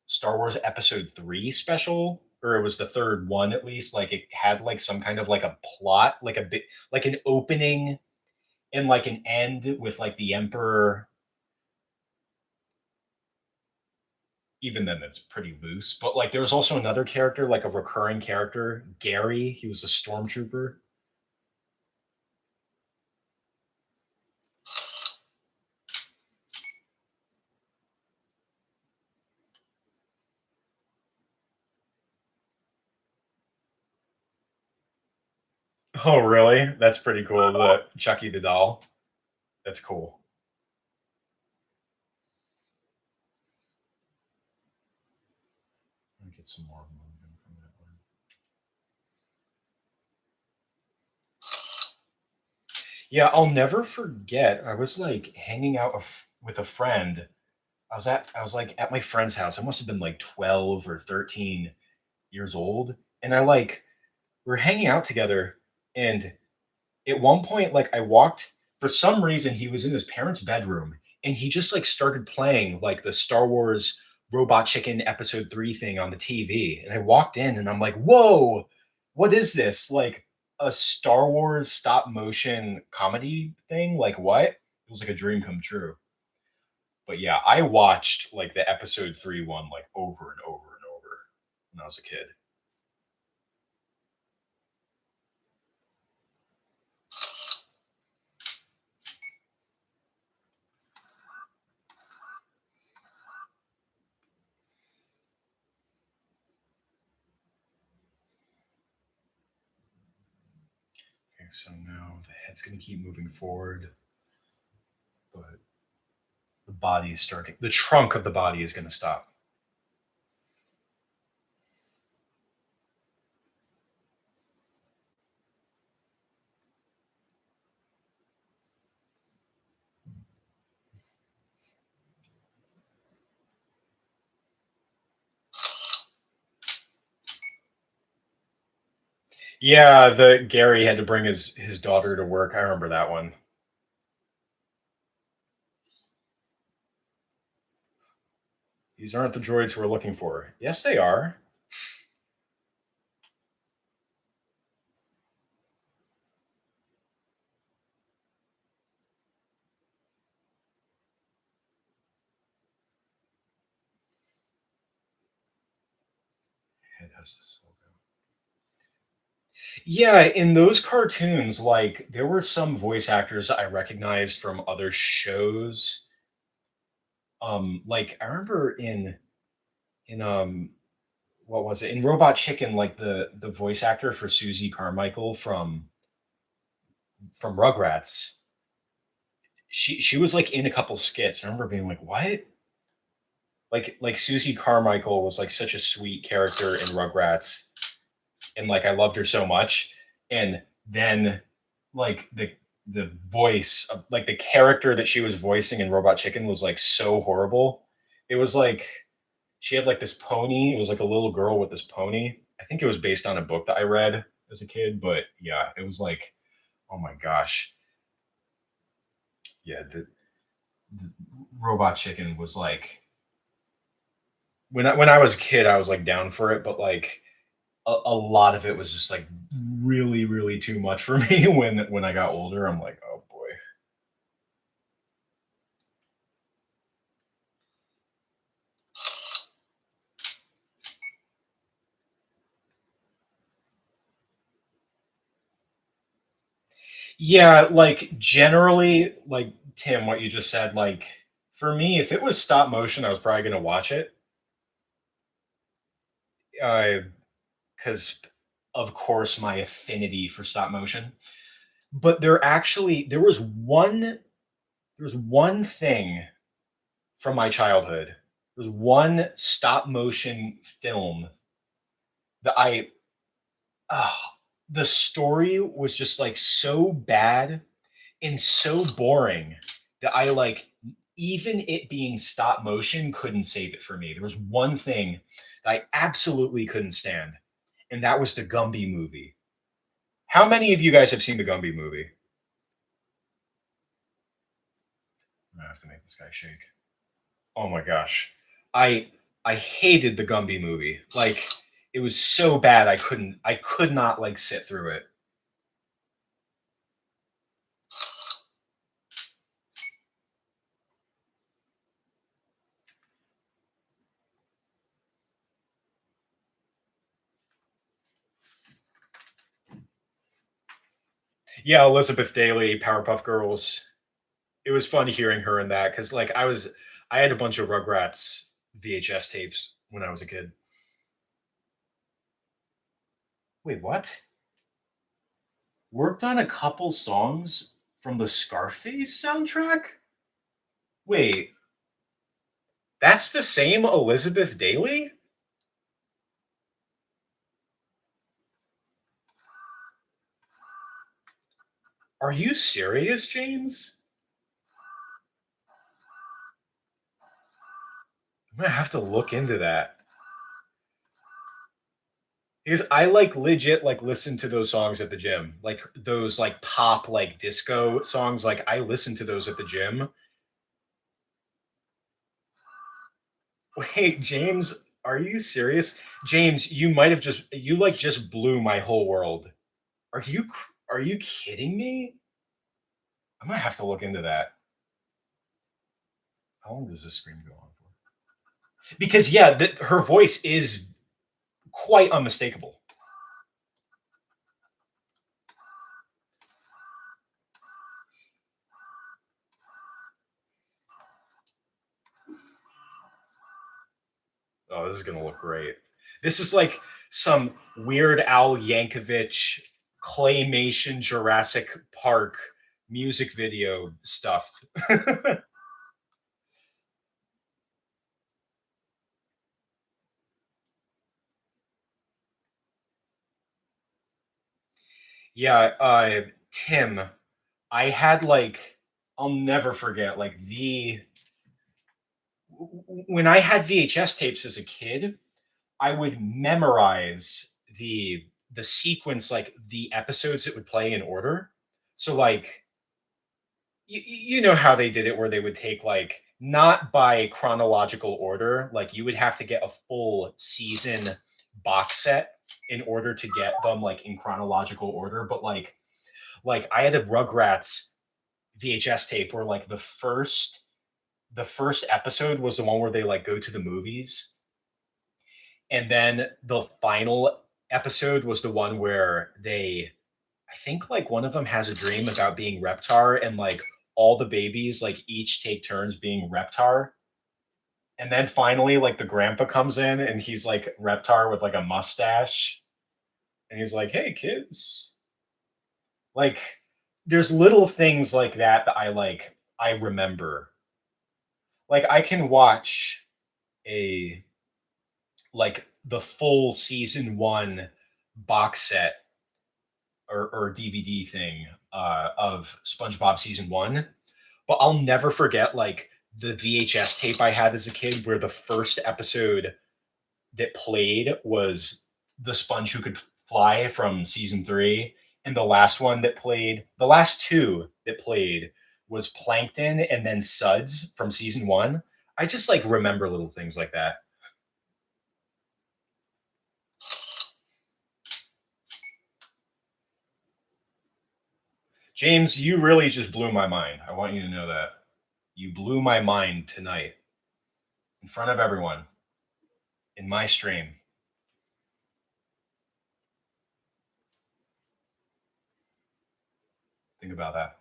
Star Wars Episode 3 special, or it was the third one at least, like it had like some kind of like a plot, like a bit like an opening and like an end with like the Emperor. Even then, it's pretty loose. But like there was also another character, like a recurring character, Gary. He was a stormtrooper. Oh, really? That's pretty cool. The Chucky the doll. That's cool. Let me get some more movement from that one. Yeah, I'll never forget. I was like hanging out with a friend. I was like at my friend's house. I must have been like 12 or 13 years old. And I like we're hanging out together. And at one point, like I walked for some reason, he was in his parents' bedroom and he just like started playing like the Star Wars Robot Chicken Episode 3 thing on the TV. And I walked in and I'm like, whoa, what is this? Like a Star Wars stop motion comedy thing? Like what? It was like a dream come true. But yeah, I watched like the Episode 3 one like over and over and over when I was a kid. Okay, so now the head's gonna keep moving forward, but the body is starting. The trunk of the body is gonna stop. Yeah, the Gary had to bring his daughter to work. I remember that one. These aren't the droids we're looking for. Yes, they are. It has this logo. Yeah, in those cartoons, like there were some voice actors I recognized from other shows. Like I remember in what was it in Robot Chicken, like the voice actor for Susie Carmichael from Rugrats. She was like in a couple skits. I remember being like, what? Like Susie Carmichael was like such a sweet character in Rugrats, and like I loved her so much. And then like the voice of like the character that she was voicing in Robot Chicken was like so horrible. It was like she had like this pony. It was like a little girl with this pony. I think it was based on a book that I read as a kid, but yeah, it was like, oh my gosh. Yeah, the Robot Chicken was like when I was a kid, I was like down for it, but like a lot of it was just like really, really too much for me when I got older. I'm like, oh boy. Yeah, like generally, like Tim, what you just said, like for me, if it was stop motion, I was probably gonna watch it. Because of course my affinity for stop motion. But there was one thing from my childhood. There was one stop motion film that oh, the story was just like so bad and so boring that I like even it being stop motion couldn't save it for me. There was one thing that I absolutely couldn't stand, and that was the Gumby movie. How many of you guys have seen the Gumby movie? have to make this guy shake. Oh my gosh. I I hated the Gumby movie. Like it was so bad I could not like sit through it. Yeah, Elizabeth Daily, Powerpuff Girls. It was fun hearing her in that cuz like I had a bunch of Rugrats VHS tapes when I was a kid. Wait, what? Worked on a couple songs from the Scarface soundtrack? Wait, that's the same Elizabeth Daily? Are you serious, James? I'm gonna have to look into that. Because I like legit like listen to those songs at the gym. Like those like pop like disco songs. Like I listen to those at the gym. Wait, James, are you serious? James, you might have you like just blew my whole world. Are you kidding me? I might have to look into that. How long does this scream go on for? Because yeah, her voice is quite unmistakable. Oh, this is gonna look great. This is like some Weird Al Yankovic claymation Jurassic Park music video stuff. Yeah, Tim, I had like I'll never forget like the when I had VHS tapes as a kid, I would memorize the sequence, like the episodes that would play in order. So like you know how they did it where they would take like not by chronological order, like you would have to get a full season box set in order to get them like in chronological order, but like I had a Rugrats VHS tape where like the first episode was the one where they like go to the movies, and then the final episode was the one where they I think like one of them has a dream about being Reptar, and like all the babies like each take turns being Reptar. And then finally like the grandpa comes in and he's like Reptar with like a mustache, and he's like, "Hey kids." Like there's little things like that I remember. Like I can watch a like the full season 1 box set or DVD thing of SpongeBob season 1, but I'll never forget like the VHS tape I had as a kid where the first episode that played was the sponge who could fly from season 3, and the last one that played, the last two that played was Plankton and then Suds from season 1. I just like remember little things like that. James, you really just blew my mind. I want you to know that. You blew my mind tonight in front of everyone in my stream. Think about that.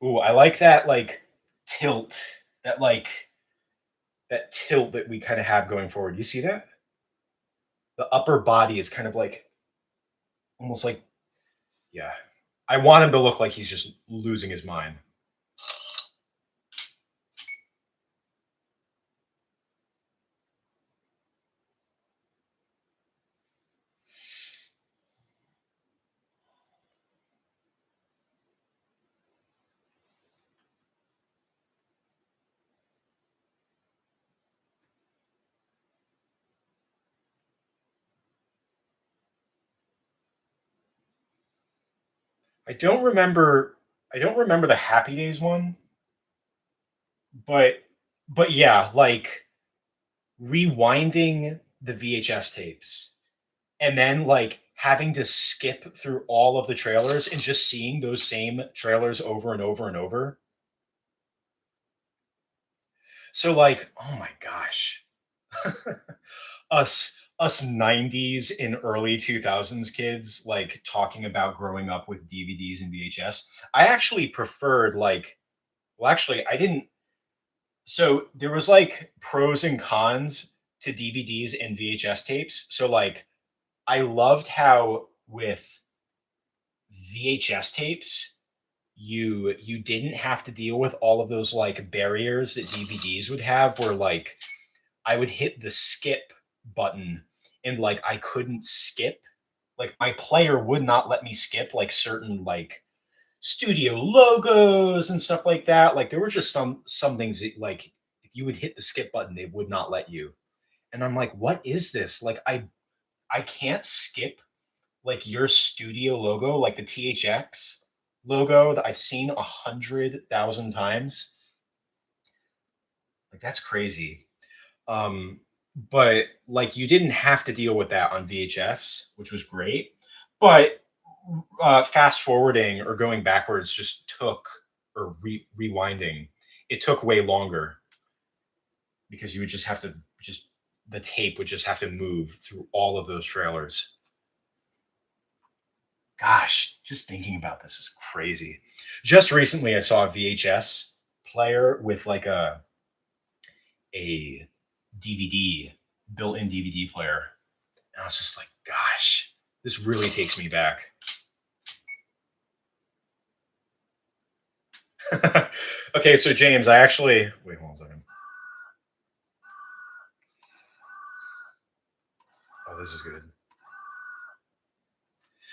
Ooh, I like that like tilt, that like that tilt that we kind of have going forward. You see that? The upper body is kind of like almost like yeah. I want him to look like he's just losing his mind. I don't remember I don't remember the Happy Days one. but but yeah, like rewinding the VHS tapes and then like having to skip through all of the trailers and just seeing those same trailers over and over and over. So like, oh my gosh. Us 90s and early 2000s kids like talking about growing up with DVDs and VHS. I actually preferred like well actually I didn't so there was like pros and cons to DVDs and VHS tapes. So like I loved how with VHS tapes you didn't have to deal with all of those like barriers that DVDs would have where like I would hit the skip button and like I couldn't skip. Like my player would not let me skip like certain like studio logos and stuff like that. Like there were just some things that like if you would hit the skip button, they would not let you. And I'm like, what is this? Like I can't skip like your studio logo, like the THX logo that I've seen 100,000 times. Like that's crazy. Um, but like you didn't have to deal with that on VHS, which was great. But fast forwarding or going backwards just took or rewinding, it took way longer because you would just have to just the tape would just have to move through all of those trailers. Gosh, just thinking about this is crazy. Just recently, I saw a VHS player with like a DVD, built-in DVD player, and I was just like, "Gosh, this really takes me back." Okay, so James, I actually wait. Hold on a second. Oh, this is good.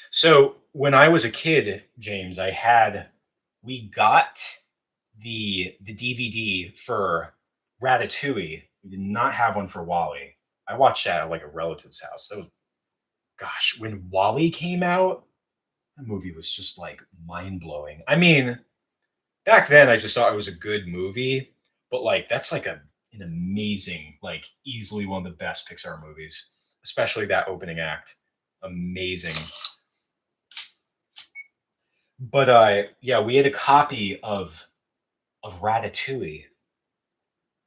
So when I was a kid, James, I had we got the DVD for Ratatouille. We did not have one for Wally. I watched that at like a relative's house. That was gosh, when Wally came out, the movie was just like mind blowing. I mean, back then I just thought it was a good movie, but like that's like an amazing, like easily one of the best Pixar movies, especially that opening act. Amazing. But yeah, we had a copy of Ratatouille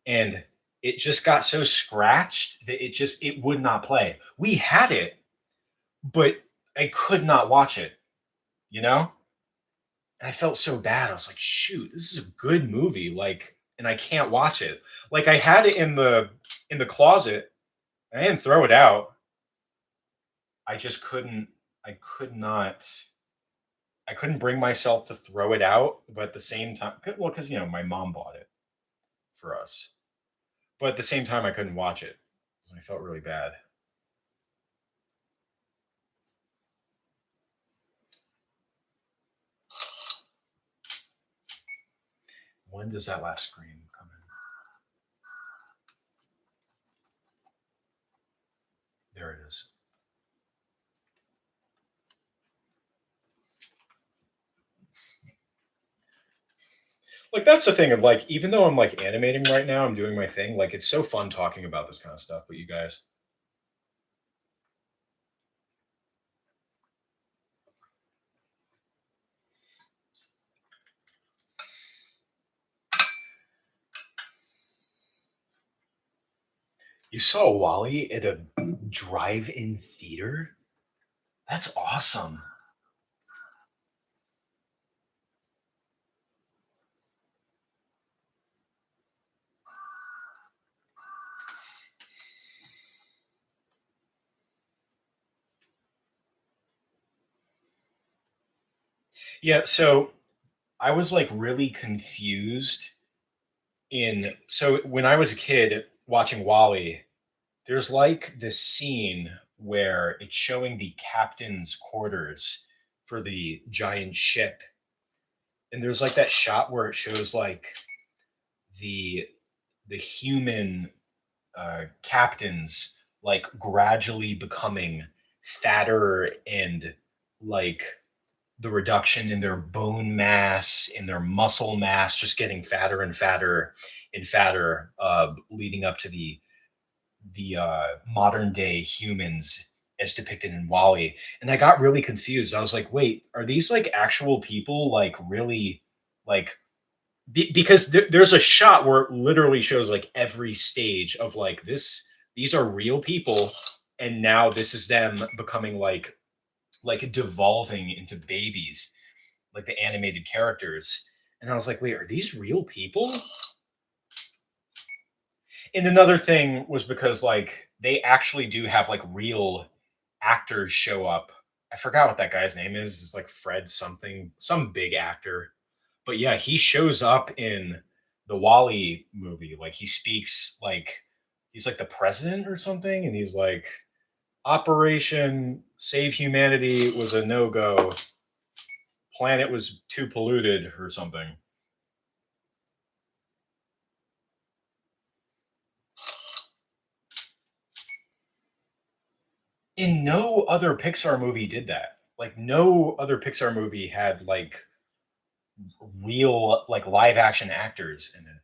and it just got so scratched that it would not play. We had it, but I could not watch it, you know? And I felt so bad. I was like, shoot, this is a good movie. Like, and I can't watch it. Like I had it in the closet. And I didn't throw it out. I just couldn't I could not I couldn't bring myself to throw it out, but at the same time well, because you know, my mom bought it for us. But at the same time I couldn't watch it. I felt really bad. When does that last screen come in? There it is. Like that's the thing of like even though I'm like animating right now, I'm doing my thing. Like it's so fun talking about this kind of stuff with you guys. You saw Wally at a drive-in theater? That's awesome. Yeah, so I was like really confused in so when I was a kid watching Wally, there's like this scene where it's showing the captain's quarters for the giant ship. And there's like that shot where it shows like the the human captains like gradually becoming fatter and like the reduction in their bone mass, in their muscle mass, just getting fatter and fatter and fatter, leading up to the modern day humans as depicted in Wally. And I got really confused. I was like, wait, are these like actual people? Like really, like because there's a shot where it literally shows like every stage of like this. These are real people, and now this is them becoming like devolving into babies, like the animated characters. And I was like, wait, are these real people? And another thing was because like they actually do have like real actors show up. I forgot what that guy's name is. It's like Fred something, some big actor. But yeah, he shows up in the Wally movie. Like he speaks like he's like the president or something, and he's like, Operation Save Humanity was a no-go. Planet was too polluted or something. And no other Pixar movie did that. Like no other Pixar movie had like real like live action actors in it.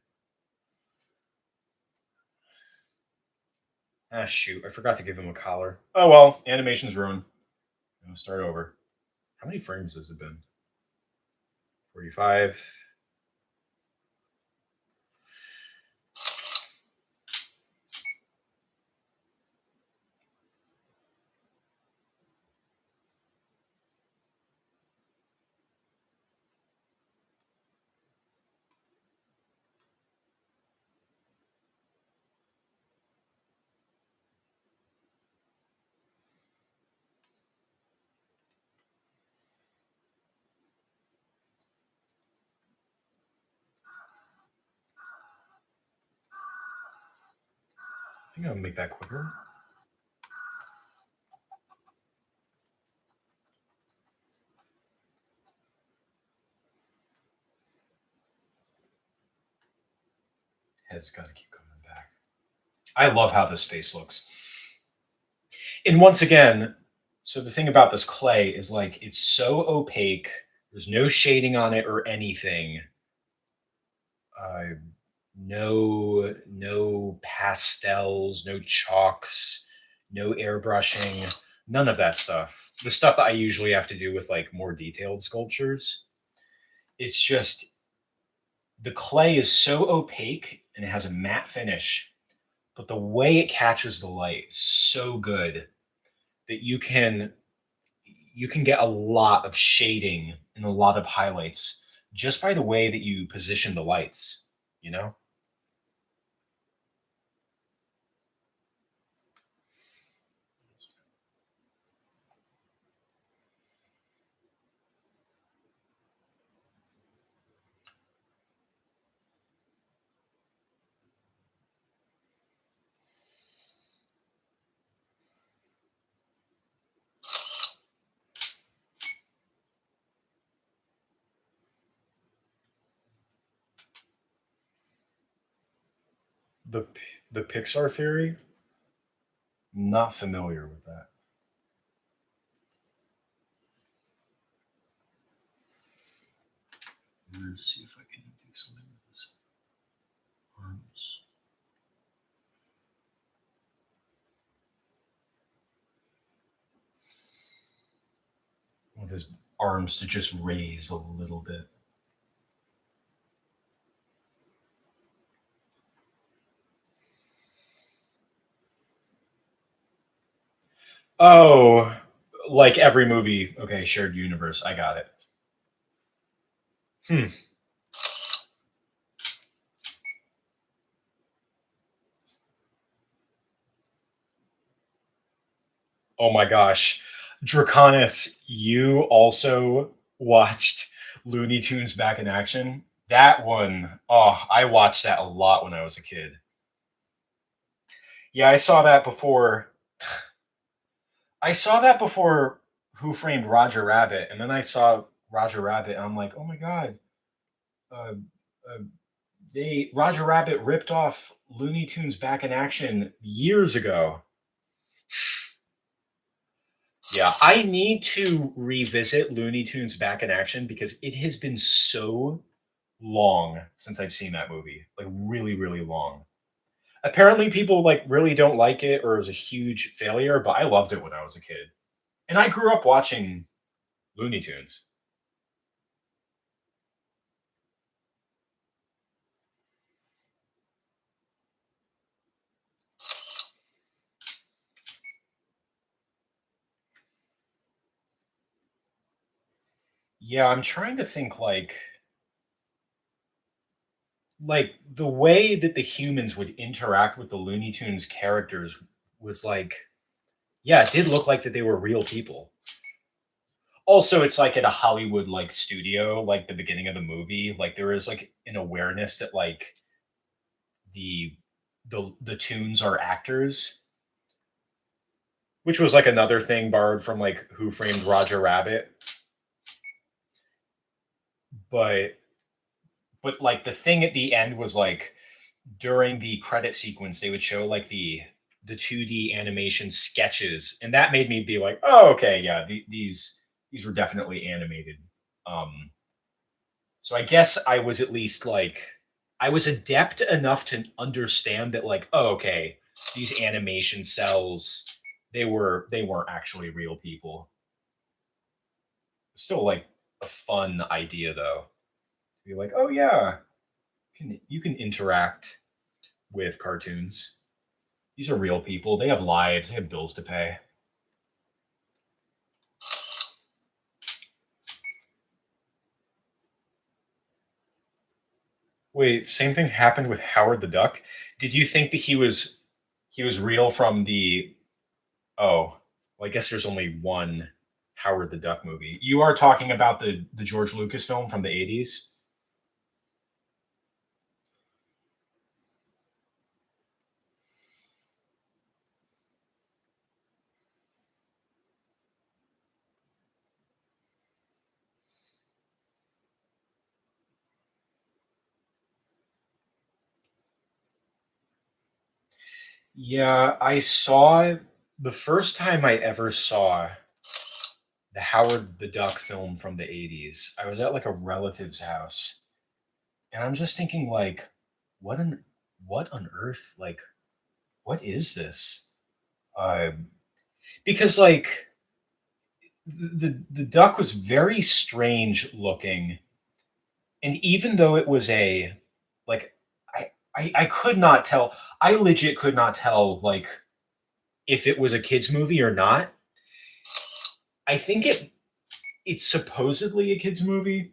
Ah shoot, I forgot to give him a collar. Oh well, animation's ruined. I'll start over. How many frames has it been? 45. I think I'll make that quicker. Head's gotta keep coming back. I love how this face looks. And once again, so the thing about this clay is like it's so opaque. There's no shading on it or anything. Uh, no pastels, no chalks, no airbrushing, none of that stuff. The stuff that I usually have to do with like more detailed sculptures. It's just the clay is so opaque and it has a matte finish, but the way it catches the light is so good that you can get a lot of shading and a lot of highlights just by the way that you position the lights, you know? The Pixar theory, not familiar with that. Let's see if I can do something with his arms. I want his arms to just raise a little bit. Oh, like every movie. Okay, shared universe. I got it. Hmm. Oh my gosh. Draconis, you also watched Looney Tunes back in action? That one, oh, I watched that a lot when I was a kid. Yeah, I saw that before. I saw that before Who Framed Roger Rabbit, and then I saw Roger Rabbit, and I'm like, oh my god, uh, uh, they Roger Rabbit ripped off Looney Tunes back in action years ago. Yeah, I need to revisit Looney Tunes Back in Action because it has been so long since I've seen that movie. Like really, really long. Apparently people like really don't like it or it was a huge failure, but I loved it when I was a kid. And I grew up watching Looney Tunes. Yeah, I'm trying to think like the way that the humans would interact with the Looney Tunes characters was like yeah, it did look like that they were real people. Also, it's like at a Hollywood like studio, like the beginning of the movie, like there is like an awareness that like the the tunes are actors, which was like another thing borrowed from like Who Framed Roger Rabbit. But like the thing at the end was like during the credit sequence, they would show like the 2D animation sketches, and that made me be like, oh, okay, yeah, these were definitely animated. Um, so I guess I was at least like I was adept enough to understand that like, oh, okay, these animation cells they weren't actually real people. Still like a fun idea though. Be like, oh yeah, you can interact with cartoons. These are real people. They have lives. They have bills to pay. Wait, same thing happened with Howard the Duck. Did you think that he was real from the oh, well, I guess there's only one Howard the Duck movie. You are talking about the George Lucas film from the 80s? Yeah, I saw the first time I ever saw the Howard the Duck film from the 80s. I was at like a relative's house and I'm just thinking like what on what on earth like what is this? Because like the duck was very strange looking, and even though it was a like I could not tell. I legit could not tell like if it was a kids movie or not. I think it's supposedly a kids movie,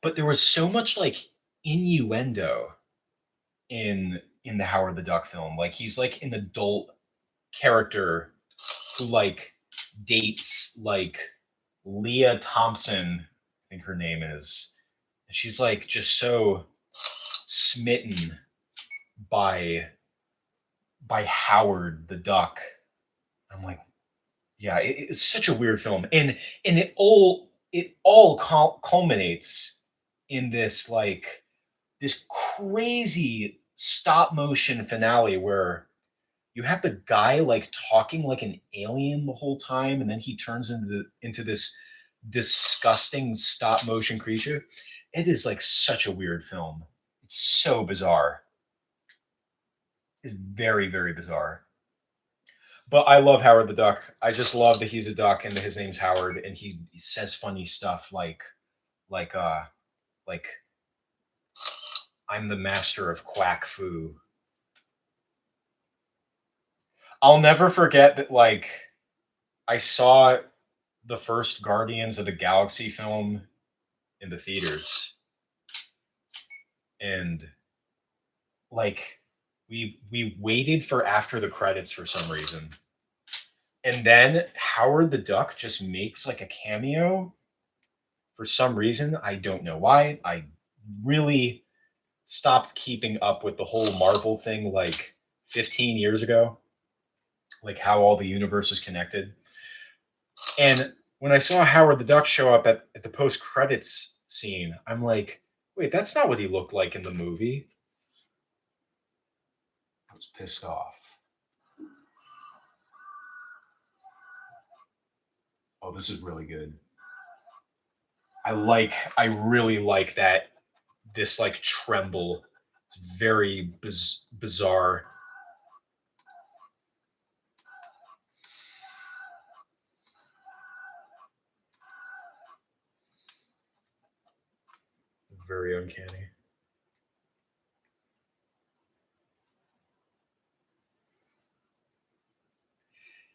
but there was so much like innuendo in the Howard the Duck film. Like he's like an adult character who like dates like Leah Thompson, I think her name is. And she's like just so smitten by Howard the Duck. I'm like, yeah, it's such a weird film, and it all culminates in this like this crazy stop motion finale where you have the guy like talking like an alien the whole time, and then he turns into this disgusting stop motion creature. It is like such a weird film. It's so bizarre. It's very, very bizarre. But I love Howard the Duck. I just love that he's a duck and that his name's Howard and he says funny stuff like like I'm the master of quack foo. I'll never forget that like I saw the first Guardians of the Galaxy film in the theaters and like we waited for after the credits for some reason. And then Howard the Duck just makes like a cameo for some reason. I don't know why. I really stopped keeping up with the whole Marvel thing like 15 years ago, like how all the universe is connected. And when I saw Howard the Duck show up at the post credits scene, I'm like, wait, that's not what he looked like in the movie. I was pissed off. Oh, this is really good. I really like that. This like tremble. It's very bizarre. Very uncanny.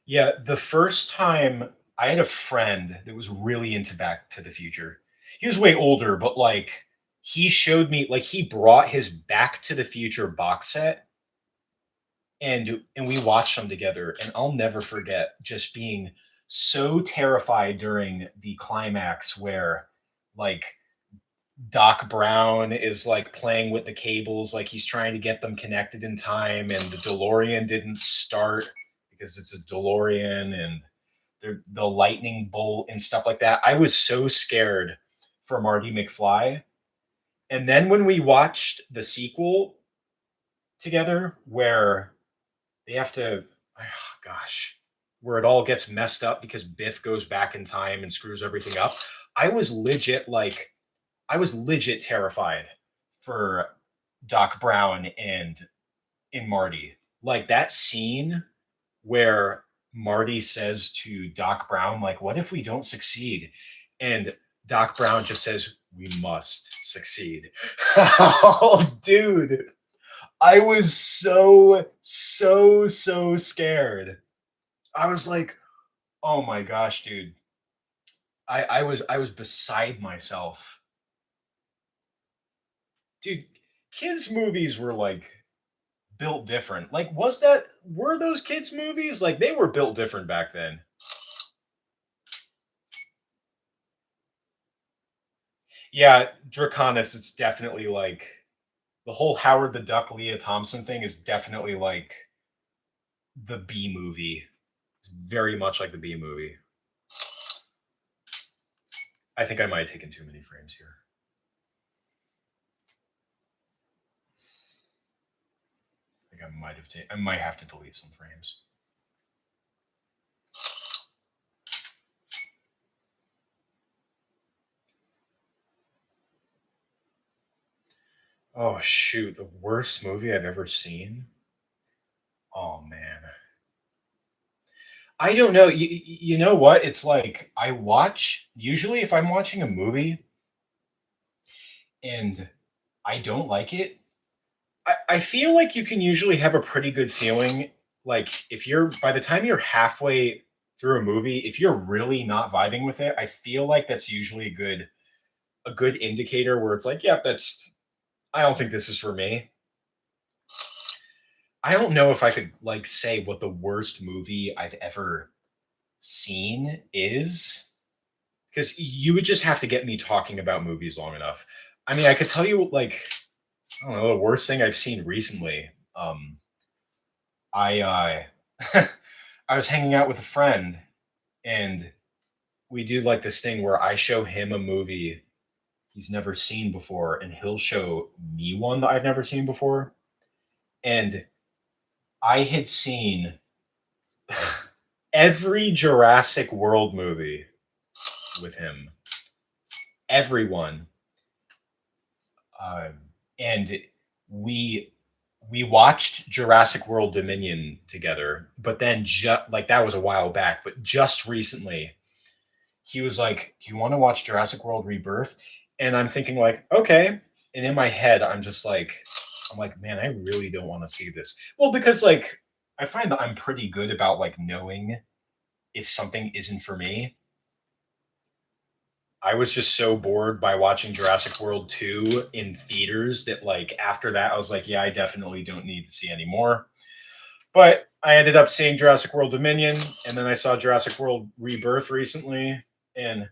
Yeah, the first time I had a friend that was really into Back to the Future. He was way older, but like he showed me like he brought his Back to the Future box set and we watched them together and I'll never forget just being so terrified during the climax where like Doc Brown is like playing with the cables, like he's trying to get them connected in time, and the DeLorean didn't start because it's a DeLorean, and the lightning bolt and stuff like that. I was so scared for Marty McFly. And then when we watched the sequel together, where they have to, oh gosh, where it all gets messed up because Biff goes back in time and screws everything up. I was legit like I was legit terrified for Doc Brown and Marty. Like that scene where Marty says to Doc Brown, like, what if we don't succeed? And Doc Brown just says, we must succeed. Oh, dude. I was so scared. I was like, oh my gosh, dude. I was beside myself. Dude, kids movies were like built different. Like, were those kids movies? Like they were built different back then. Yeah, Draconis, it's definitely like the whole Howard the Duck Leah Thompson thing is definitely like the B movie. It's very much like the B movie. I think I might have taken too many frames here. I think I might have to delete some frames. Oh shoot, the worst movie I've ever seen. Oh man. I don't know. You know what? It's like I watch usually if I'm watching a movie and I don't like it, I feel like you can usually have a pretty good feeling. Like if you're by the time you're halfway through a movie, if you're really not vibing with it, I feel like that's usually a good indicator where it's like, yep, that's I don't think this is for me. I don't know if I could like say what the worst movie I've ever seen is because you would just have to get me talking about movies long enough. I mean, I could tell you like I don't know the worst thing I've seen recently. I I was hanging out with a friend and we do like this thing where I show him a movie he's never seen before and he'll show me one that I've never seen before. And I had seen every Jurassic World movie with him. Everyone. Um, and we we watched Jurassic World Dominion together, but then like that was a while back, but just recently he was like, "Do you want to watch Jurassic World Rebirth?" And I'm thinking like, "Okay." And in my head, I'm like, "Man, I really don't want to see this." Well, because like I find that I'm pretty good about like knowing if something isn't for me. I was just so bored by watching Jurassic World 2 in theaters that like after that I was like, "Yeah, I definitely don't need to see any more." But I ended up seeing Jurassic World Dominion and then I saw Jurassic World Rebirth recently and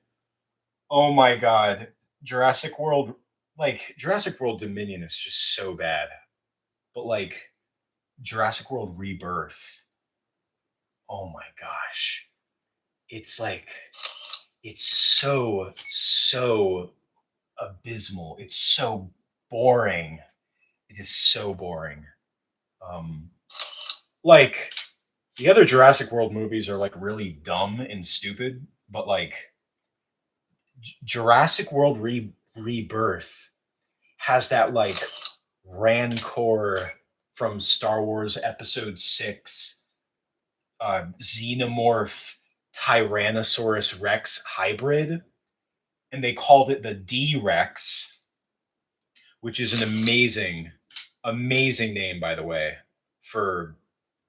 oh my god, Jurassic World Dominion is just so bad. But like Jurassic World Rebirth, oh my gosh. It's like it's so abysmal. It's so boring. It is so boring. Um like the other Jurassic World movies are like really dumb and stupid, but like Jurassic World Rebirth has that like Rancor from Star Wars Episode 6, Xenomorph Tyrannosaurus Rex hybrid, and they called it the D Rex, which is an amazing, amazing name, by the way, for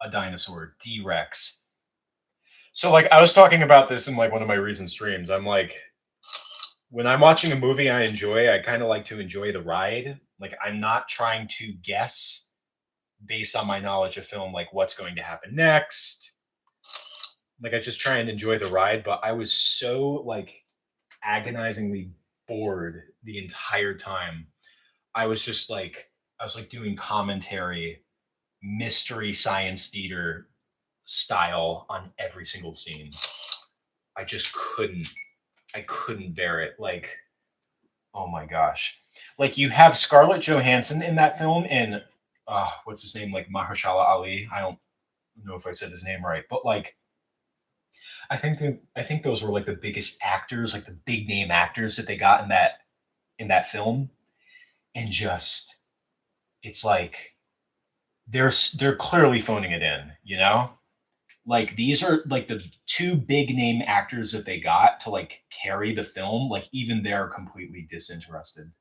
a dinosaur, D Rex. So, like, I was talking about this in like one of my recent streams. I'm like, when I'm watching a movie I enjoy, I kind of like to enjoy the ride. Like, I'm not trying to guess based on my knowledge of film, like what's going to happen next. Like, I just try and enjoy the ride. But I was so like agonizingly bored the entire time. I was just like, I was like doing commentary, mystery science theater style on every single scene. I just I couldn't bear it. Like, oh my gosh. Like, you have Scarlett Johansson in that film, and what's his name? Like Mahershala Ali. I don't know if I said his name right, but like, I think those were like the biggest actors, like the big name actors that they got in that film, and just it's like they're clearly phoning it in, you know? Like, these are like the two big name actors that they got to like carry the film. Like, even they're completely disinterested.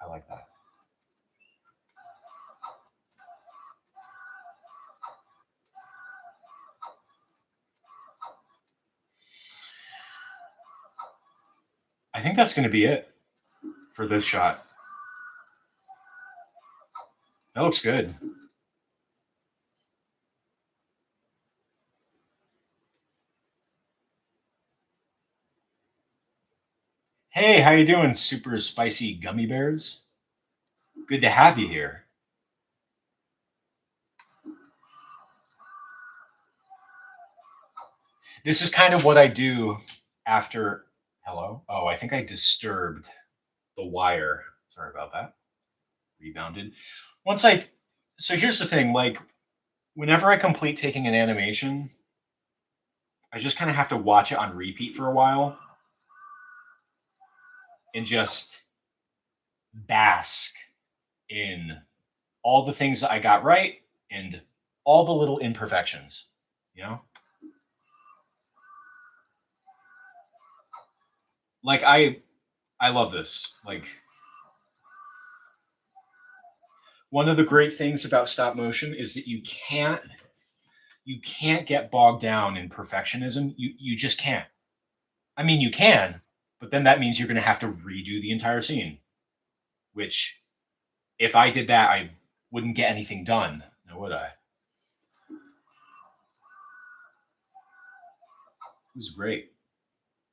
I like that. I think that's going to be it for this shot. That looks good. Hey, how you doing, super spicy gummy bears? Good to have you here. This is kind of what I do after. Hello? Oh, I think I disturbed the wire. Sorry about that. Rebounded. Once I. So here's the thing, like, whenever I complete taking an animation, I just kind of have to watch it on repeat for a while and just bask in all the things that I got right and all the little imperfections, you know? Like, I love this. Like, one of the great things about stop motion is that you can't get bogged down in perfectionism. You just can't. I mean, you can, but then that means you're going to have to redo the entire scene, which if I did that, I wouldn't get anything done, now would I? This is great.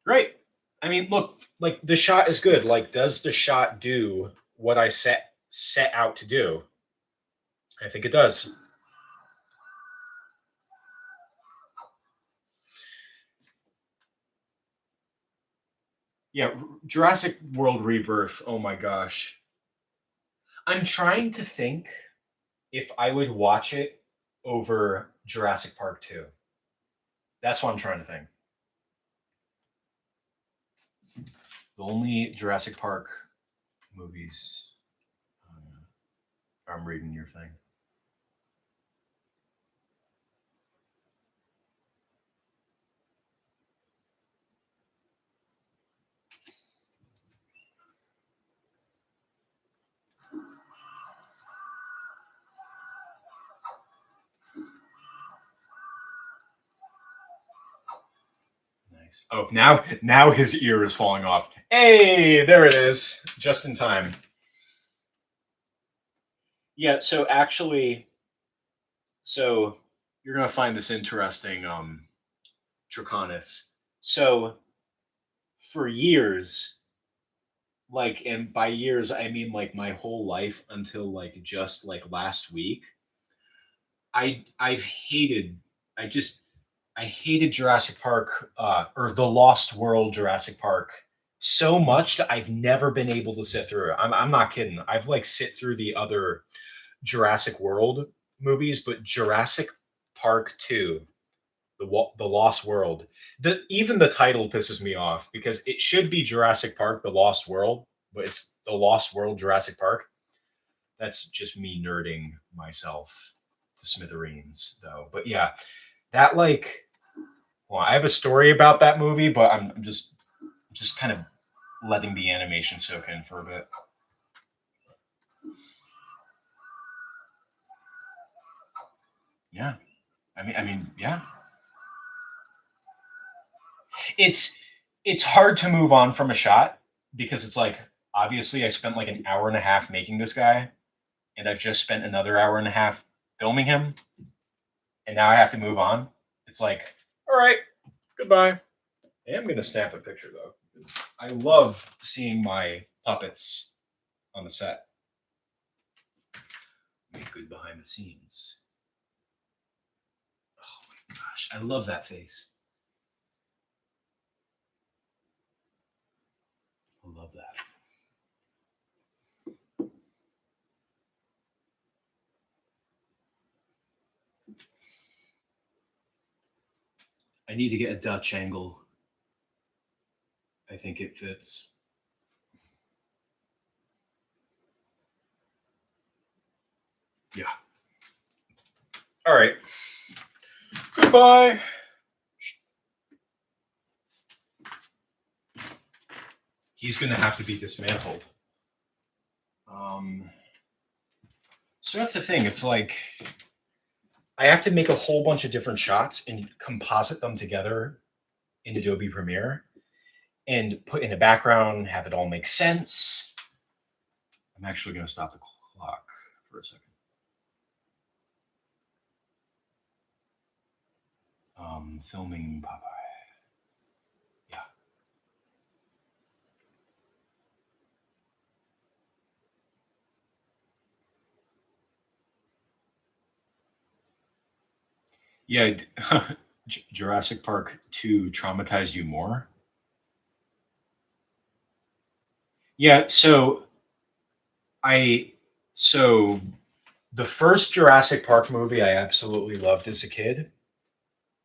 Great. I mean, look, like, the shot is good. Like, does the shot do what I set out to do? I think it does. Yeah, Jurassic World Rebirth. Oh my gosh. I'm trying to think if I would watch it over Jurassic Park 2. That's what I'm trying to think. The only Jurassic Park movies. I'm reading your thing. Nice. Oh, now his ear is falling off. Hey, there it is, just in time. Yeah. So actually, so you're gonna find this interesting, Draconis. So for years, like, and by years I mean like my whole life until like just like last week, I've hated I just I hated Jurassic Park, or the Lost World Jurassic Park, so much that I've never been able to sit through it. I'm not kidding. I've like sit through the other Jurassic World, movies, but Jurassic Park 2, the Lost World. Even the title pisses me off because it should be Jurassic Park: The Lost World, but it's The Lost World Jurassic Park. That's just me nerding myself to smithereens, though. But yeah, that like, well, I have a story about that movie, but I'm just kind of letting the animation soak in for a bit. Yeah, I mean, yeah. It's hard to move on from a shot because it's like obviously I spent like an hour and a half making this guy, and I've just spent another hour and a half filming him, and now I have to move on. It's like, all right, goodbye. I am gonna snap a picture though. I love seeing my puppets on the set. Make good behind the scenes. Oh my gosh, I love that face. I love that. I need to get a Dutch angle. I think it fits. Yeah. All right. Goodbye. He's going to have to be dismantled. So that's the thing. It's like I have to make a whole bunch of different shots and composite them together in Adobe Premiere and put in a background, have it all make sense. I'm actually going to stop the clock for a second. Filming Popeye. Yeah. Yeah. Jurassic Park 2 traumatized you more? Yeah, I so the first Jurassic Park movie I absolutely loved as a kid.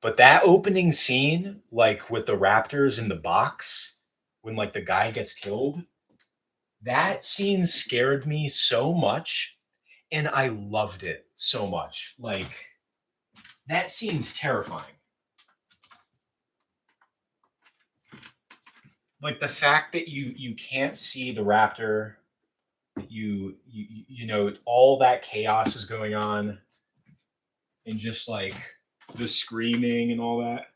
But that opening scene, like with the raptors in the box, when like the guy gets killed, that scene scared me so much, and I loved it so much. Like that scene's terrifying. Like the fact that you can't see the raptor, you know all that chaos is going on, and just like the screaming and all that.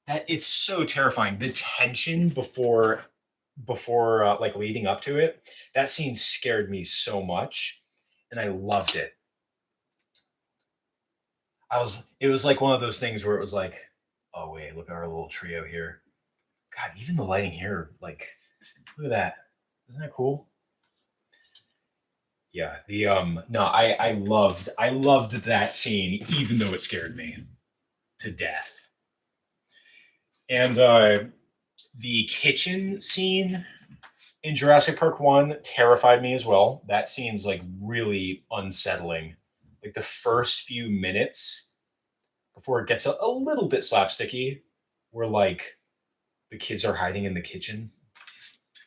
That it's so terrifying. The tension before like leading up to it, that scene scared me so much, and I loved it. It was like one of those things where it was like, oh wait, look at our little trio here. God, even the lighting here, like, look at that. Isn't that cool? Yeah, the no, I loved that scene, even though it scared me to death. And the kitchen scene in Jurassic Park 1 terrified me as well. That scene's like really unsettling. Like the first few minutes before it gets a little bit slapsticky, where like the kids are hiding in the kitchen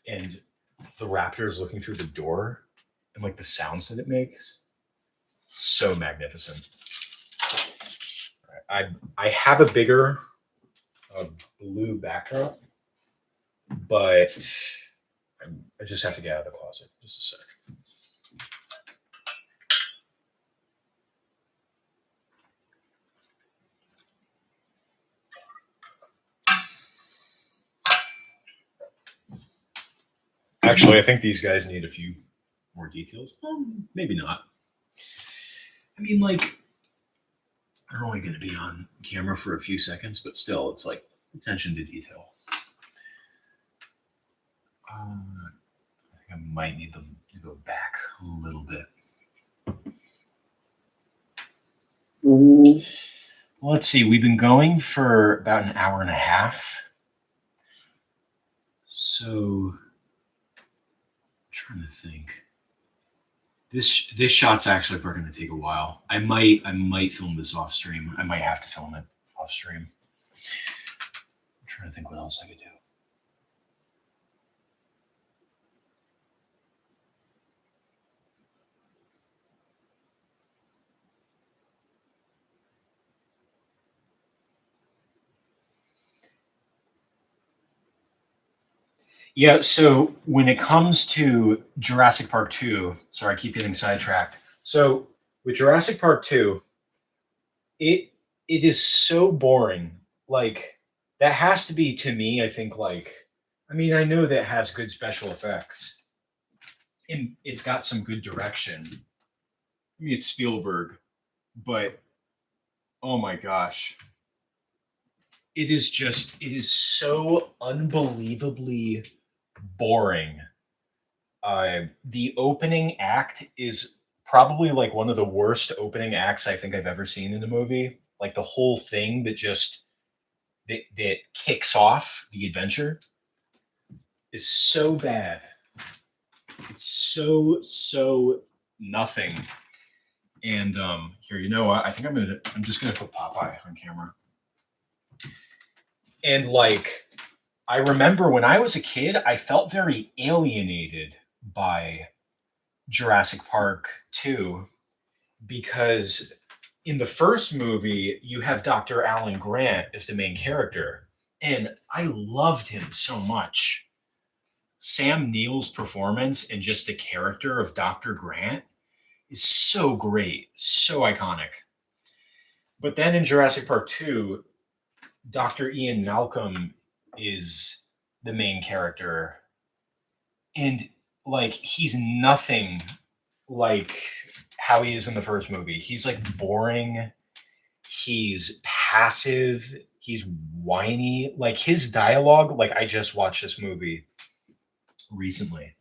and the raptor is looking through the door and like the sounds that it makes. So magnificent. I have a bigger blue backdrop, but I just have to get out of the closet. Just a sec. Actually, I think these guys need a few more details. Maybe not. I mean, like, they're only going to be on camera for a few seconds, but still, it's like attention to detail. I think I might need them to go back a little bit. Well, let's see. We've been going for about an hour and a half. So, I'm trying to think. This shot's actually probably going to take a while. I might film this off stream. I might have to film it off stream. I'm trying to think what else I could do. Yeah, so when it comes to Jurassic Park 2, sorry, I keep getting sidetracked. So with Jurassic Park 2, it it is so boring. Like that has to be to me, I think like I mean, I know that it has good special effects and it's got some good direction. I mean, it's Spielberg, but oh my gosh. It is so unbelievably boring. The opening act is probably like one of the worst opening acts I think I've ever seen in a movie. Like the whole thing that kicks off the adventure is so bad. It's so nothing. And here, you know what? I think I'm just gonna put Popeye on camera. And like I remember when I was a kid, I felt very alienated by Jurassic Park 2 because in the first movie, you have Dr. Alan Grant as the main character, and I loved him so much. Sam Neill's performance and just the character of Dr. Grant is so great, so iconic. But then in Jurassic Park 2, Dr. Ian Malcolm is the main character, and like he's nothing like how he is in the first movie. He's like boring. He's passive. He's whiny. Like his dialogue, like I just watched this movie recently.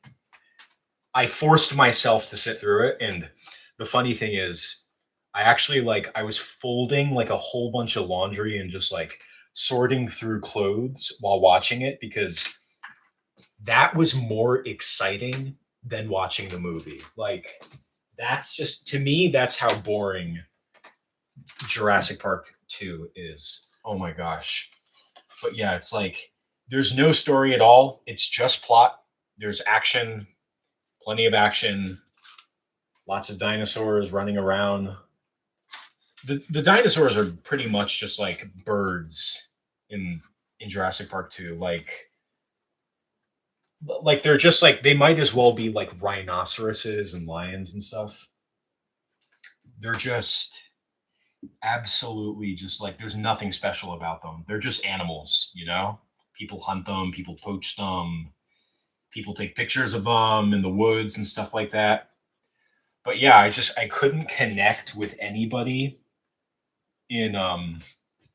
I forced myself to sit through it. And the funny thing is, I actually like, I was folding like a whole bunch of laundry and just like sorting through clothes while watching it because that was more exciting than watching the movie. Like, that's just to me that's how boring Jurassic Park 2 is. Oh my gosh. But yeah, it's like there's no story at all. It's just plot. There's action, plenty of action, lots of dinosaurs running around. The dinosaurs are pretty much just like birds in Jurassic Park 2. Like they're just like they might as well be like rhinoceroses and lions and stuff. They're just absolutely just like there's nothing special about them. They're just animals, you know? People hunt them, people poach them, people take pictures of them in the woods and stuff like that. But yeah, I couldn't connect with anybody in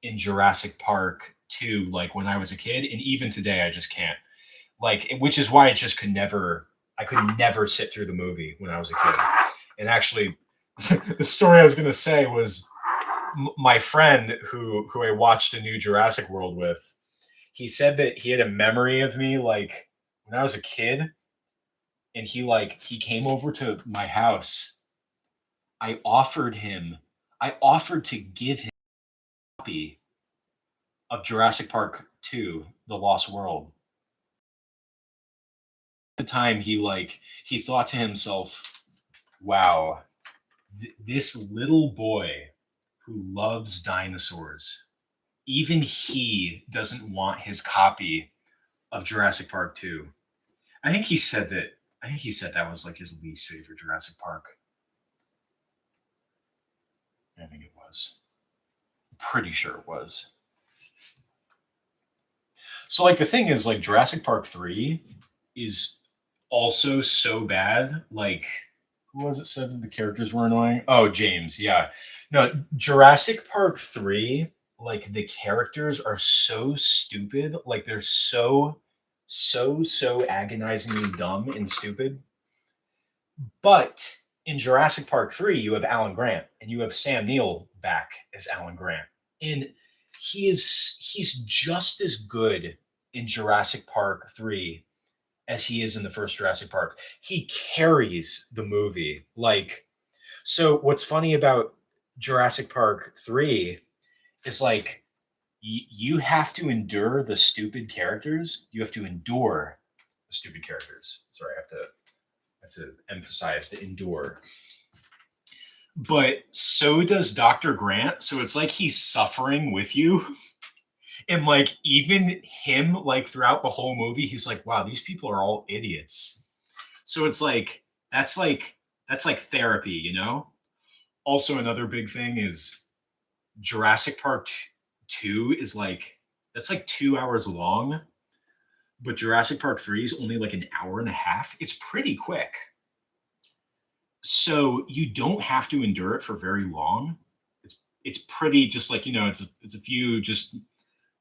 in Jurassic Park 2 like when I was a kid and even today I just can't. Like which is why I could never sit through the movie when I was a kid. And actually the story I was going to say was my friend who I watched a new Jurassic World with, he said that he had a memory of me like when I was a kid, and he came over to my house. I offered him, I offered to give him a copy of Jurassic Park 2, The Lost World. At the time, he thought to himself, "Wow, this little boy who loves dinosaurs, even he doesn't want his copy of Jurassic Park 2." I think he said that. I think he said that was like his least favorite Jurassic Park. I think it was. I'm pretty sure it was. So like the thing is like Jurassic Park 3 is also so bad. Like who was it said that the characters were annoying? Oh, James, yeah. No, Jurassic Park 3, like the characters are so stupid. Like they're so agonizingly dumb and stupid. But in Jurassic Park 3, you have Alan Grant and you have Sam Neill back as Alan Grant. And he's just as good in Jurassic Park 3 as he is in the first Jurassic Park. He carries the movie. Like, so what's funny about Jurassic Park 3 is like you have to endure the stupid characters. You have to endure the stupid characters. Sorry, I have to emphasize the endure. But so does Dr. Grant. So it's like he's suffering with you. And like even him, like throughout the whole movie, he's like, wow, these people are all idiots. So it's like that's like therapy, you know? Also, another big thing is Jurassic Park 2 is like that's like 2 hours long, but Jurassic Park 3 is only like an hour and a half. It's pretty quick. So you don't have to endure it for very long. It's pretty just like, it's a few just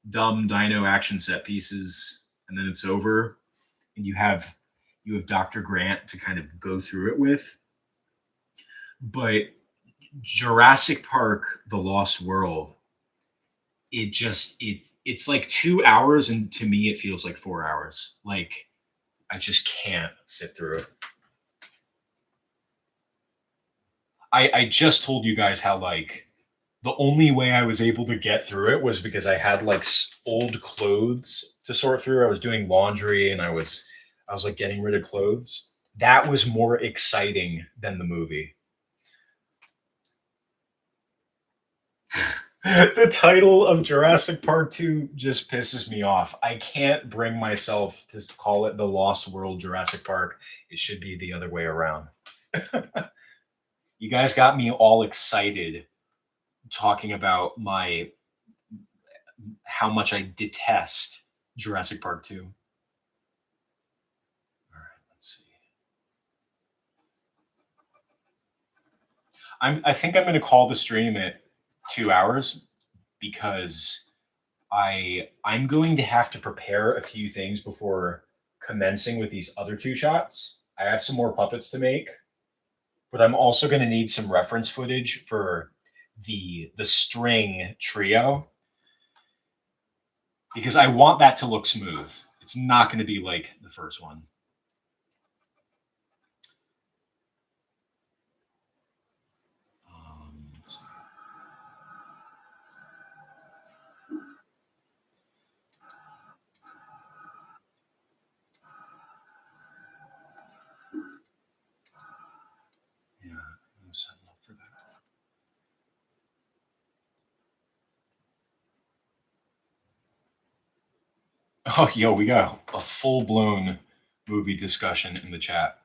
dumb dino action set pieces and then it's over. And you have Dr. Grant to kind of go through it with. But Jurassic Park The Lost World, it's like 2 hours, and to me it feels like 4 hours. Like I just can't sit through it. I just told you guys how like the only way I was able to get through it was because I had like old clothes to sort through. I was doing laundry and I was like getting rid of clothes. That was more exciting than the movie. The title of Jurassic Park 2 just pisses me off. I can't bring myself to call it The Lost World Jurassic Park. It should be the other way around. You guys got me all excited talking about how much I detest Jurassic Park 2. All right, let's see. I think I'm going to call the stream at 2 hours because I'm going to have to prepare a few things before commencing with these other two shots. I have some more puppets to make, but I'm also going to need some reference footage for the string trio because I want that to look smooth. It's not going to be like the first one. Let's see. Yeah, I'm gonna set up for that. Oh, yo, we got a full-blown movie discussion in the chat.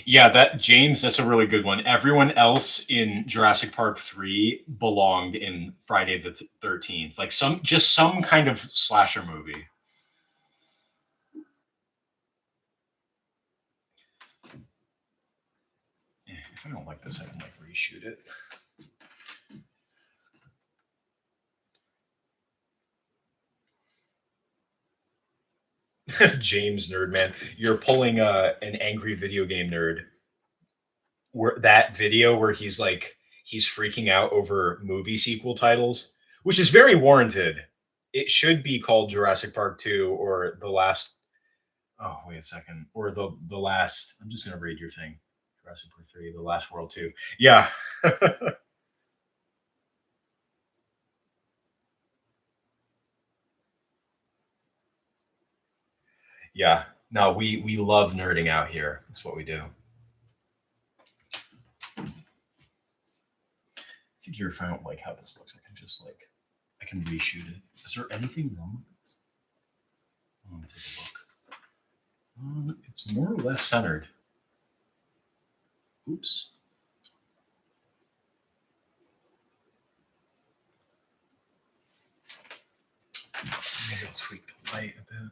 Yeah, that's a really good one. Everyone else in Jurassic Park 3 belonged in Friday the 13th. Like some kind of slasher movie. Yeah, if I don't like this, I can like reshoot it. James Nerdman, you're pulling an angry video game nerd. Where that video where he's freaking out over movie sequel titles, which is very warranted. It should be called Jurassic Park 2 or the last. Oh, wait a second. Or the last. I'm just gonna read your thing. Jurassic Park 3, The Last World 2. Yeah. Yeah. No, we love nerding out here. That's what we do. I figure if I don't like how this looks, I can reshoot it. Is there anything wrong with this? Let me take a look. It's more or less centered. Oops. Maybe I'll tweak the light a bit.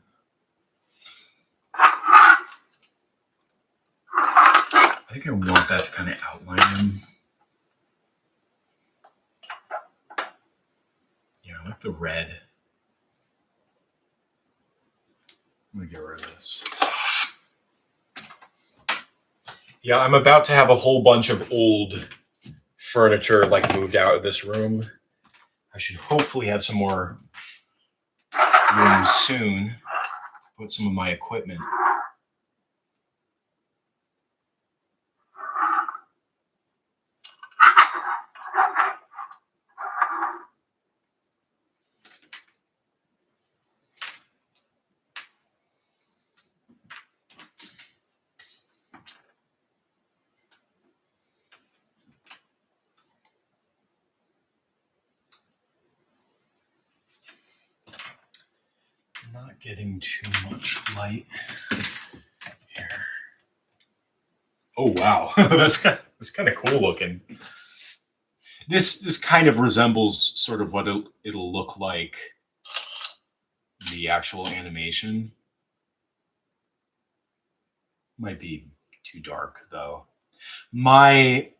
I think I want that to kind of outline him. like the red. I'm gonna get rid of this. Yeah, I'm about to have a whole bunch of old furniture like moved out of this room. I should hopefully have some more room soon to put some of my equipment. Not getting too much light here. Oh wow, that's kind of cool looking. This kind of resembles sort of what it'll look like the actual animation. Might be too dark though. My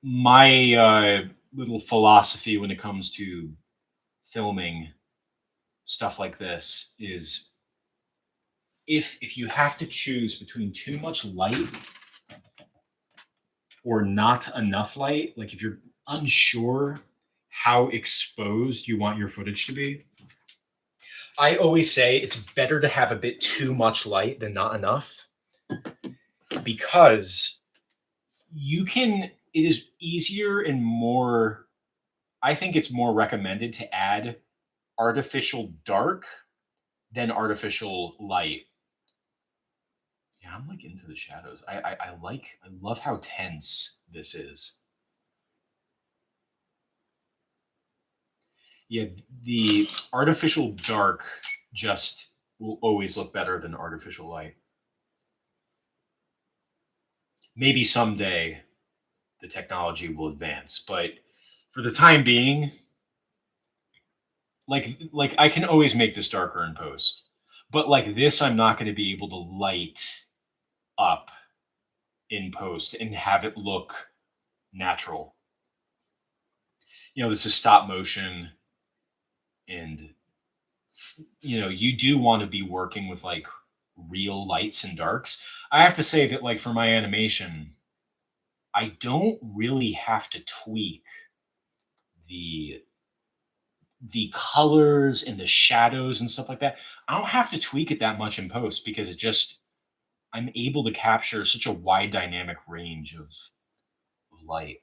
little philosophy when it comes to filming stuff like this is if you have to choose between too much light or not enough light, like if you're unsure how exposed you want your footage to be, I always say it's better to have a bit too much light than not enough, because it is easier and more, I think it's more recommended to add artificial dark than artificial light. Yeah, I'm like into the shadows. I love how tense this is. Yeah, the artificial dark just will always look better than artificial light. Maybe someday the technology will advance, but for the time being, like I can always make this darker in post. But like this, I'm not going to be able to light up in post and have it look natural. You know, this is stop motion, and you do want to be working with like real lights and darks. I have to say that like for my animation, I don't really have to tweak the colors and the shadows and stuff like that. I don't have to tweak it that much in post because I'm able to capture such a wide dynamic range of light.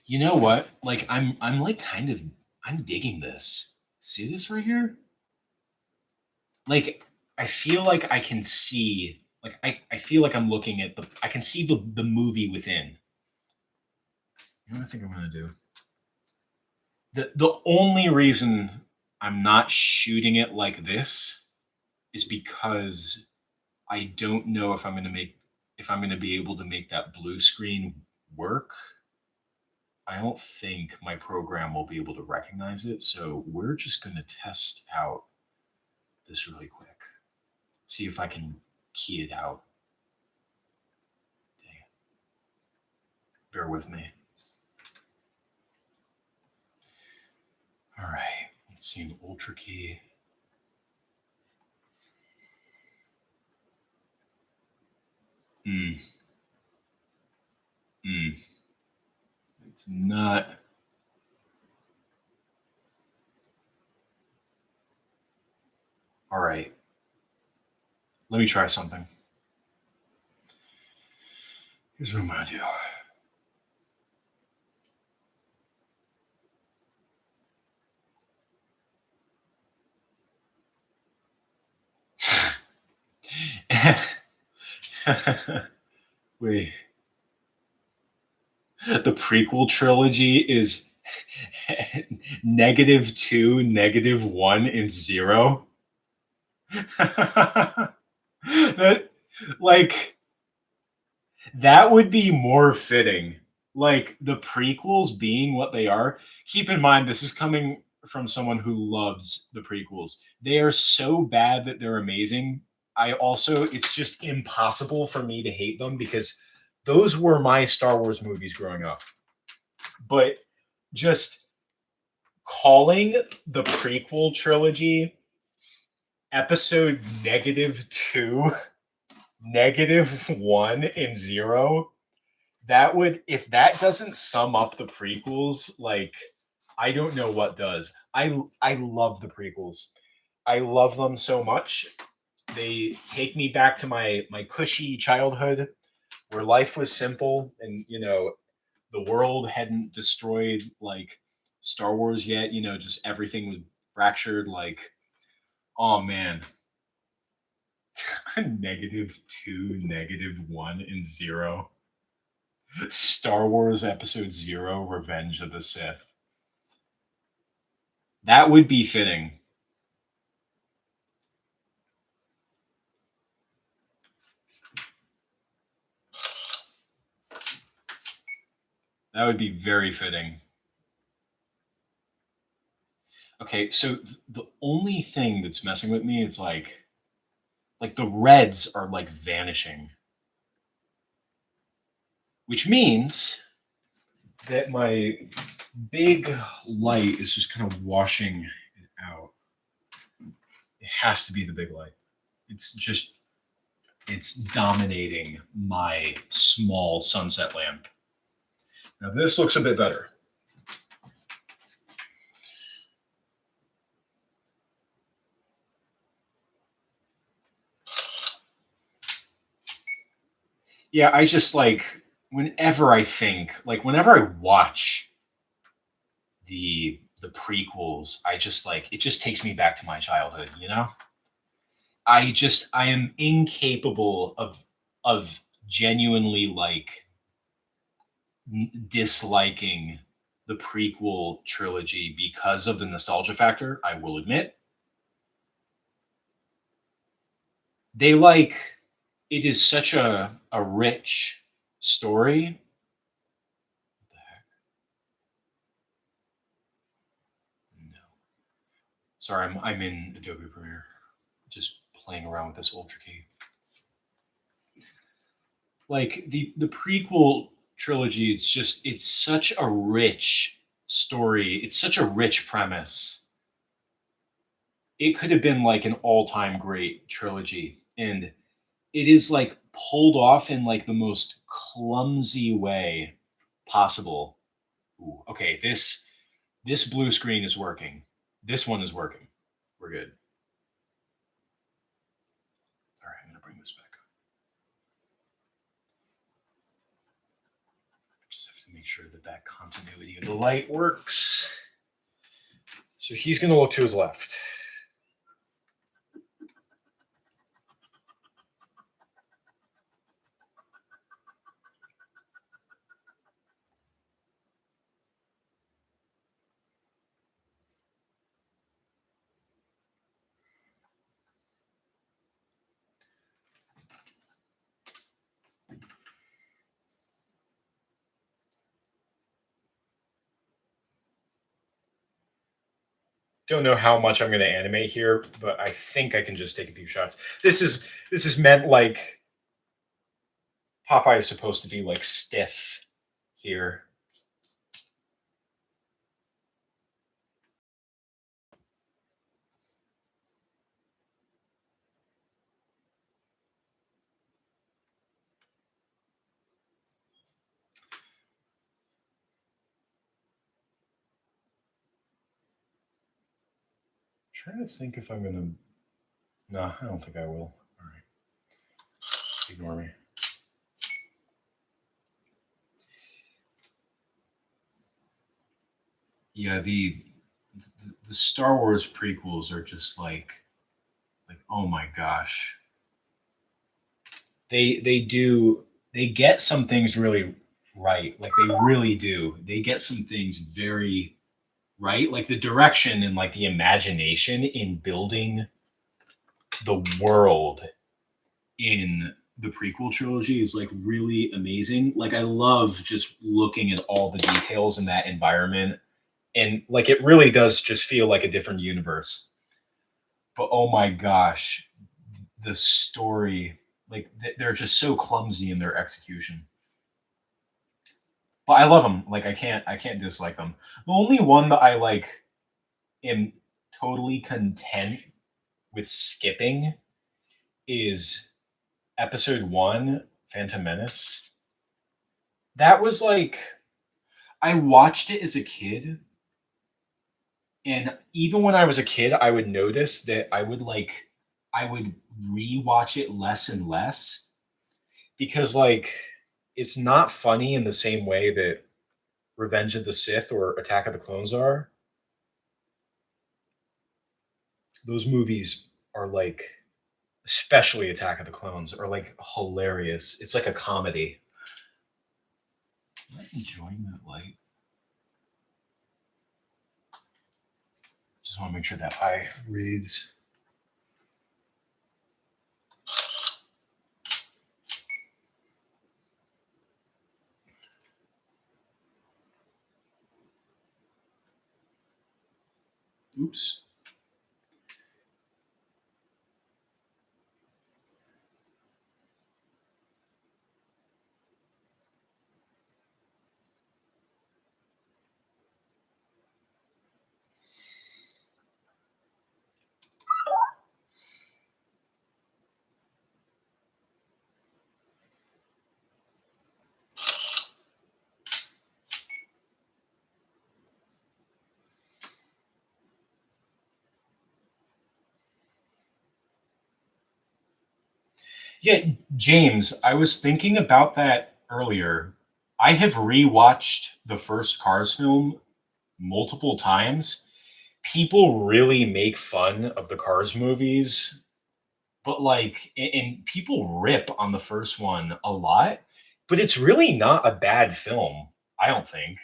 You know what? Like I'm like I'm digging this. See this right here? Like I feel like I can see, like I feel like I'm looking at I can see the movie within. You know what I think I'm gonna do? The only reason I'm not shooting it like this is because I don't know if I'm gonna be able to make that blue screen work. I don't think my program will be able to recognize it, so we're just gonna test out this really quick. See if I can key it out. Dang it. Bear with me. All right, let's see an ultra key. It's not. All right. Let me try something. Here's what I'm gonna do. Wait. The prequel trilogy is -2, -1, and 0. That like that would be more fitting. Like the prequels being what they are. Keep in mind, this is coming from someone who loves the prequels. They are so bad that they're amazing. It's just impossible for me to hate them because those were my Star Wars movies growing up. But just calling the prequel trilogy episode -2, -1, and 0, that would, if that doesn't sum up the prequels, like, I don't know what does. I love the prequels. I love them so much. They take me back to my cushy childhood where life was simple and the world hadn't destroyed like Star Wars yet, just everything was fractured like, oh man. -2, -1, and 0. Star Wars Episode 0, Revenge of the Sith. That would be fitting. That would be very fitting. Okay, so the only thing that's messing with me is like the reds are like vanishing, which means that my big light is just kind of washing it out. It has to be the big light. It's dominating my small sunset lamp. Now this looks a bit better. Yeah, I just like whenever I think, like whenever I watch the prequels, I just like it just takes me back to my childhood. I am incapable of genuinely like disliking the prequel trilogy because of the nostalgia factor, I will admit. They like it is such a rich story. What the heck? No. Sorry, I'm in Adobe Premiere, just playing around with this Ultra key. Like the prequel trilogy, it's such a rich story. It's such a rich premise. It could have been like an all-time great trilogy, and it is like pulled off in like the most clumsy way possible. Ooh, okay, this blue screen is working. This one is working. We're good. All right, I'm gonna bring this back up. Just have to make sure that that continuity of the light works. So he's gonna look to his left. Don't know how much I'm going to animate here, but I think I can just take a few shots. This is meant like Popeye is supposed to be like stiff here. I'm trying to think if I'm going to. No, I don't think I will. All right, ignore me. Yeah, the Star Wars prequels are just like oh my gosh. They get some things really right. Like they really do. They get some things very right. Like the direction and like the imagination in building the world in the prequel trilogy is like really amazing. Like I love just looking at all the details in that environment, and like it really does just feel like a different universe. But oh my gosh, the story, like they're just so clumsy in their execution. But I love them. Like I can't dislike them. The only one that I like am totally content with skipping is episode 1, Phantom Menace. That was like I watched it as a kid, and even when I was a kid, I would notice that I would rewatch it less and less because like it's not funny in the same way that Revenge of the Sith or Attack of the Clones are. Those movies are like, especially Attack of the Clones, are like hilarious. It's like a comedy. Am I enjoying that light? Just want to make sure that eye reads. Oops. Yeah, James, I was thinking about that earlier. I have rewatched the first Cars film multiple times. People really make fun of the Cars movies, but like, and people rip on the first one a lot, but it's really not a bad film, I don't think.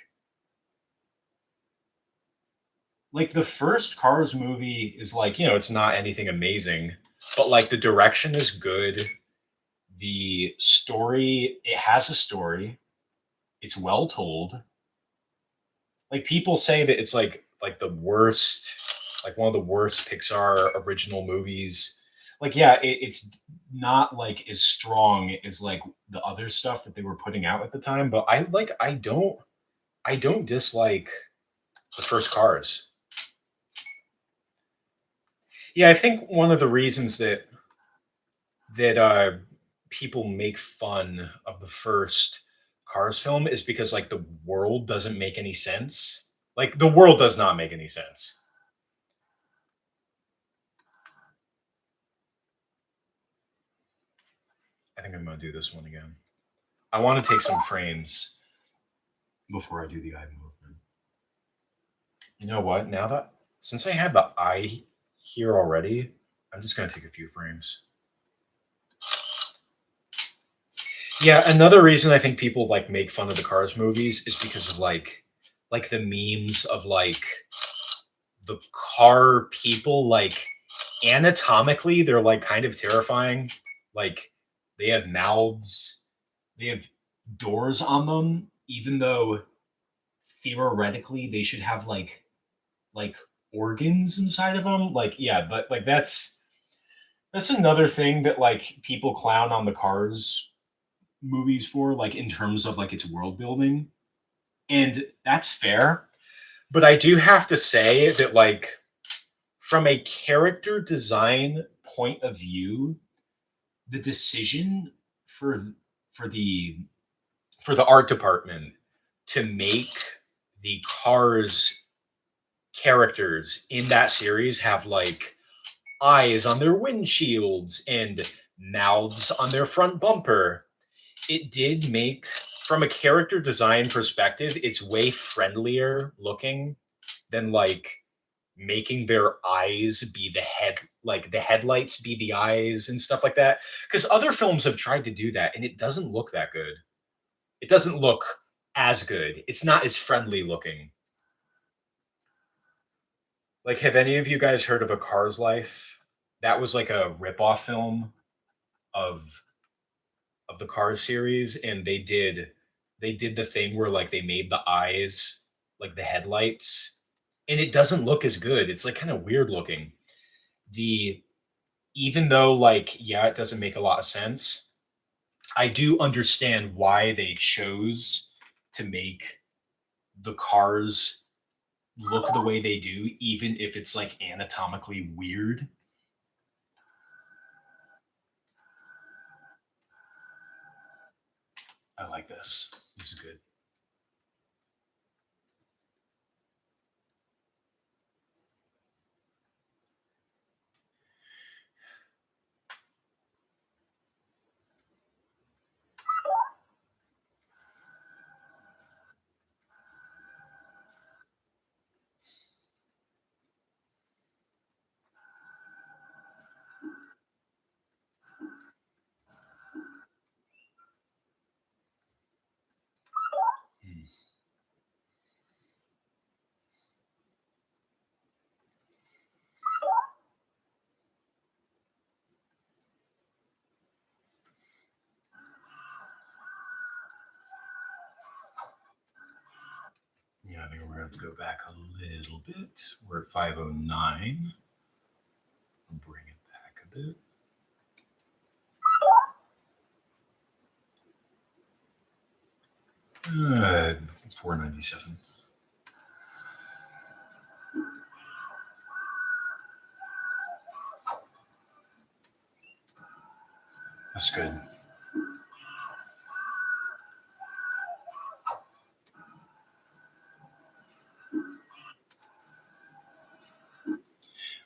Like, the first Cars movie is like, it's not anything amazing, but like the direction is good. The story, it has a story. It's well told. Like people say that it's like the worst, like one of the worst Pixar original movies. Like yeah, it's not like as strong as like the other stuff that they were putting out at the time, but I don't dislike the first Cars. Yeah, I think one of the reasons that people make fun of the first Cars film is because like the world doesn't make any sense. Like the world does not make any sense. I think I'm gonna do this one again. I want to take some frames before I do the eye movement. You know what? Now that since I have the eye here already, I'm just gonna take a few frames. Yeah, another reason I think people like make fun of the Cars movies is because of like the memes of like the car people like anatomically they're like kind of terrifying. Like they have mouths, they have doors on them, even though theoretically they should have like organs inside of them. Like yeah, but like that's another thing that like people clown on the Cars movies for, like in terms of like its world building, and that's fair. But I do have to say that like from a character design point of view, the decision for for the for the art department to make the Cars characters in that series have like eyes on their windshields and mouths on their front bumper, it did make, from a character design perspective, it's way friendlier looking than like making their eyes be the head, like the headlights be the eyes and stuff like that. Because other films have tried to do that and it doesn't look that good. It doesn't look as good. It's not as friendly looking. Like, have any of you guys heard of A Car's Life? That was like a ripoff film of the Cars series, and they did the thing where like they made the eyes like the headlights, and it doesn't look as good. It's like kind of weird looking. The Even though like yeah, it doesn't make a lot of sense. I do understand why they chose to make the cars look the way they do, even if it's like anatomically weird. I like this. This is good. Hmm. Yeah, I think we're gonna have to go back a little bit. We're at 509. I'll bring it back a bit. 497. That's good.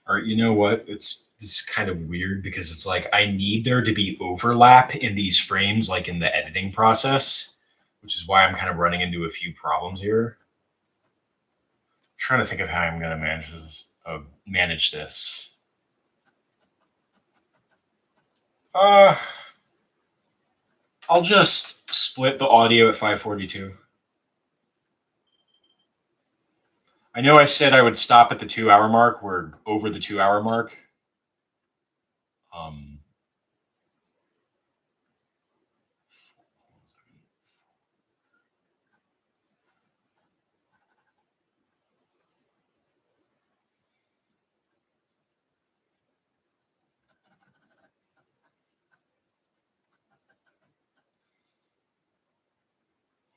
All right, you know what? It's kind of weird because it's like I need there to be overlap in these frames, like in the editing process, which is why I'm kind of running into a few problems here. I'm trying to think of how I'm going to manage this. Manage this. Uh, I'll just split the audio at 542. I know I said I would stop at the 2 hour mark. We're over the 2 hour mark. Um,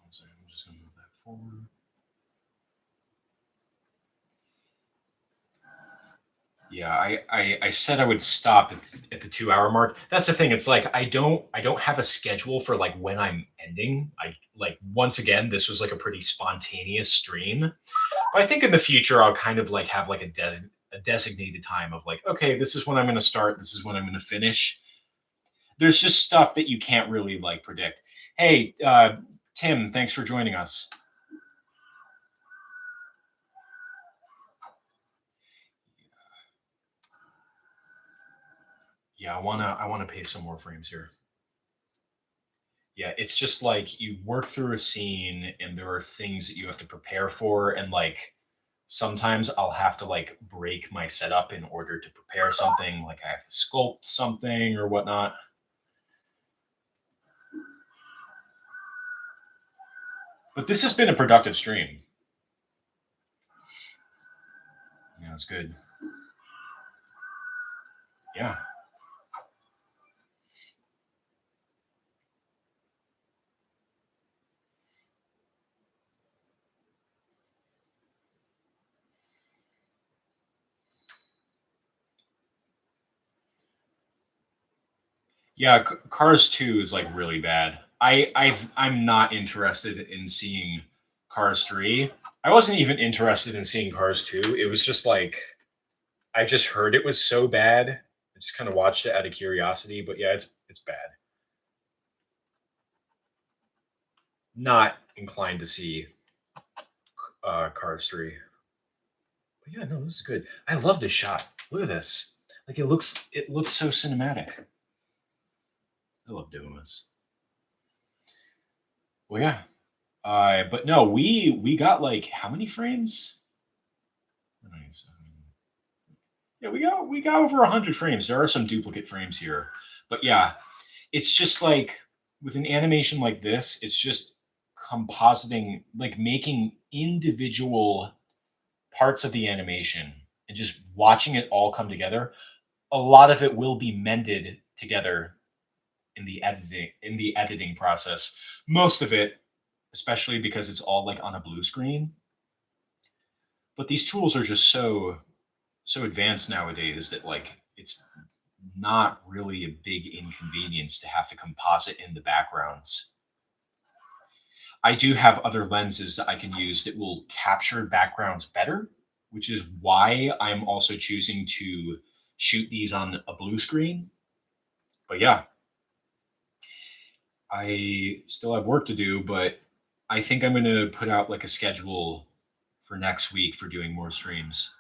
I'm just going to move that forward. Yeah, I said I would stop at the 2 hour mark. That's the thing. It's like I don't have a schedule for like when I'm ending. I like once again, this was like a pretty spontaneous stream. But I think in the future I'll kind of like have like a designated time of like, okay, this is when I'm gonna start, this is when I'm gonna finish. There's just stuff that you can't really like predict. Hey, Tim, thanks for joining us. Yeah, I wanna pay some more frames here. Yeah, it's just like you work through a scene and there are things that you have to prepare for, and like sometimes I'll have to like break my setup in order to prepare something, like I have to sculpt something or whatnot. But this has been a productive stream. Yeah, it's good. Yeah. Yeah, Cars 2 is like really bad. I'm not interested in seeing Cars 3. I wasn't even interested in seeing Cars 2. It was just like I just heard it was so bad. I just kind of watched it out of curiosity, but yeah, it's bad. Not inclined to see Cars 3. But yeah, no, this is good. I love this shot. Look at this. Like it looks so cinematic. I love doing this. Well, yeah. But no, we got like how many frames? Nice. Yeah, we got over 100 frames. There are some duplicate frames here, but yeah, it's just like with an animation like this, it's just compositing, like making individual parts of the animation and just watching it all come together. A lot of it will be mended together in the editing process. Most of it, especially because it's all like on a blue screen, But these tools are just so advanced nowadays that like it's not really a big inconvenience to have to composite in the backgrounds. I do have other lenses that I can use that will capture backgrounds better, which is why I'm also choosing to shoot these on a blue screen. But yeah, I still have work to do, but I think I'm going to put out like a schedule for next week for doing more streams.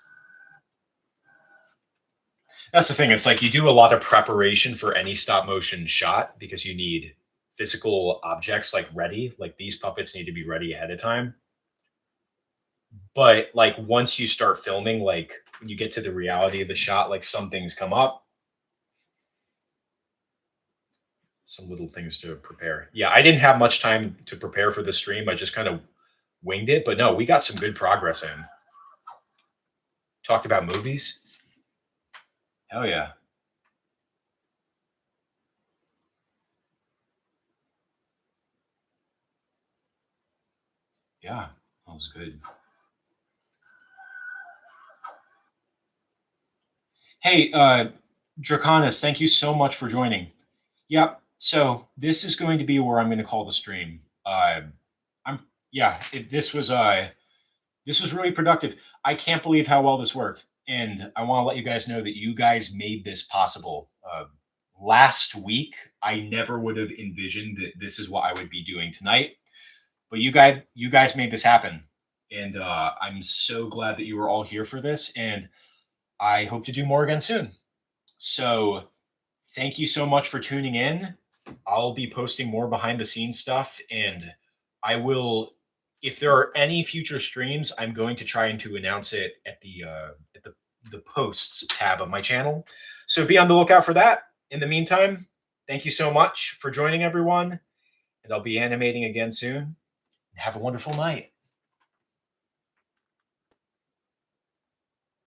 That's the thing. It's like you do a lot of preparation for any stop motion shot because you need physical objects like ready. Like these puppets need to be ready ahead of time. But like once you start filming, like when you get to the reality of the shot, like some things come up, some little things to prepare. Yeah, I didn't have much time to prepare for the stream. I just kind of winged it, but no, we got some good progress in. Talked about movies. Hell yeah. Yeah, that was good. Hey, Draconis, thank you so much for joining. Yep. So this is going to be where I'm going to call the stream. I'm yeah. This was really productive. I can't believe how well this worked, and I want to let you guys know that you guys made this possible. Last week, I never would have envisioned that this is what I would be doing tonight, but you guys made this happen, and I'm so glad that you were all here for this, and I hope to do more again soon. So, thank you so much for tuning in. I'll be posting more behind the scenes stuff, and I will. If there are any future streams, I'm going to try and to announce it at the posts tab of my channel. So be on the lookout for that. In the meantime, thank you so much for joining everyone, and I'll be animating again soon. Have a wonderful night.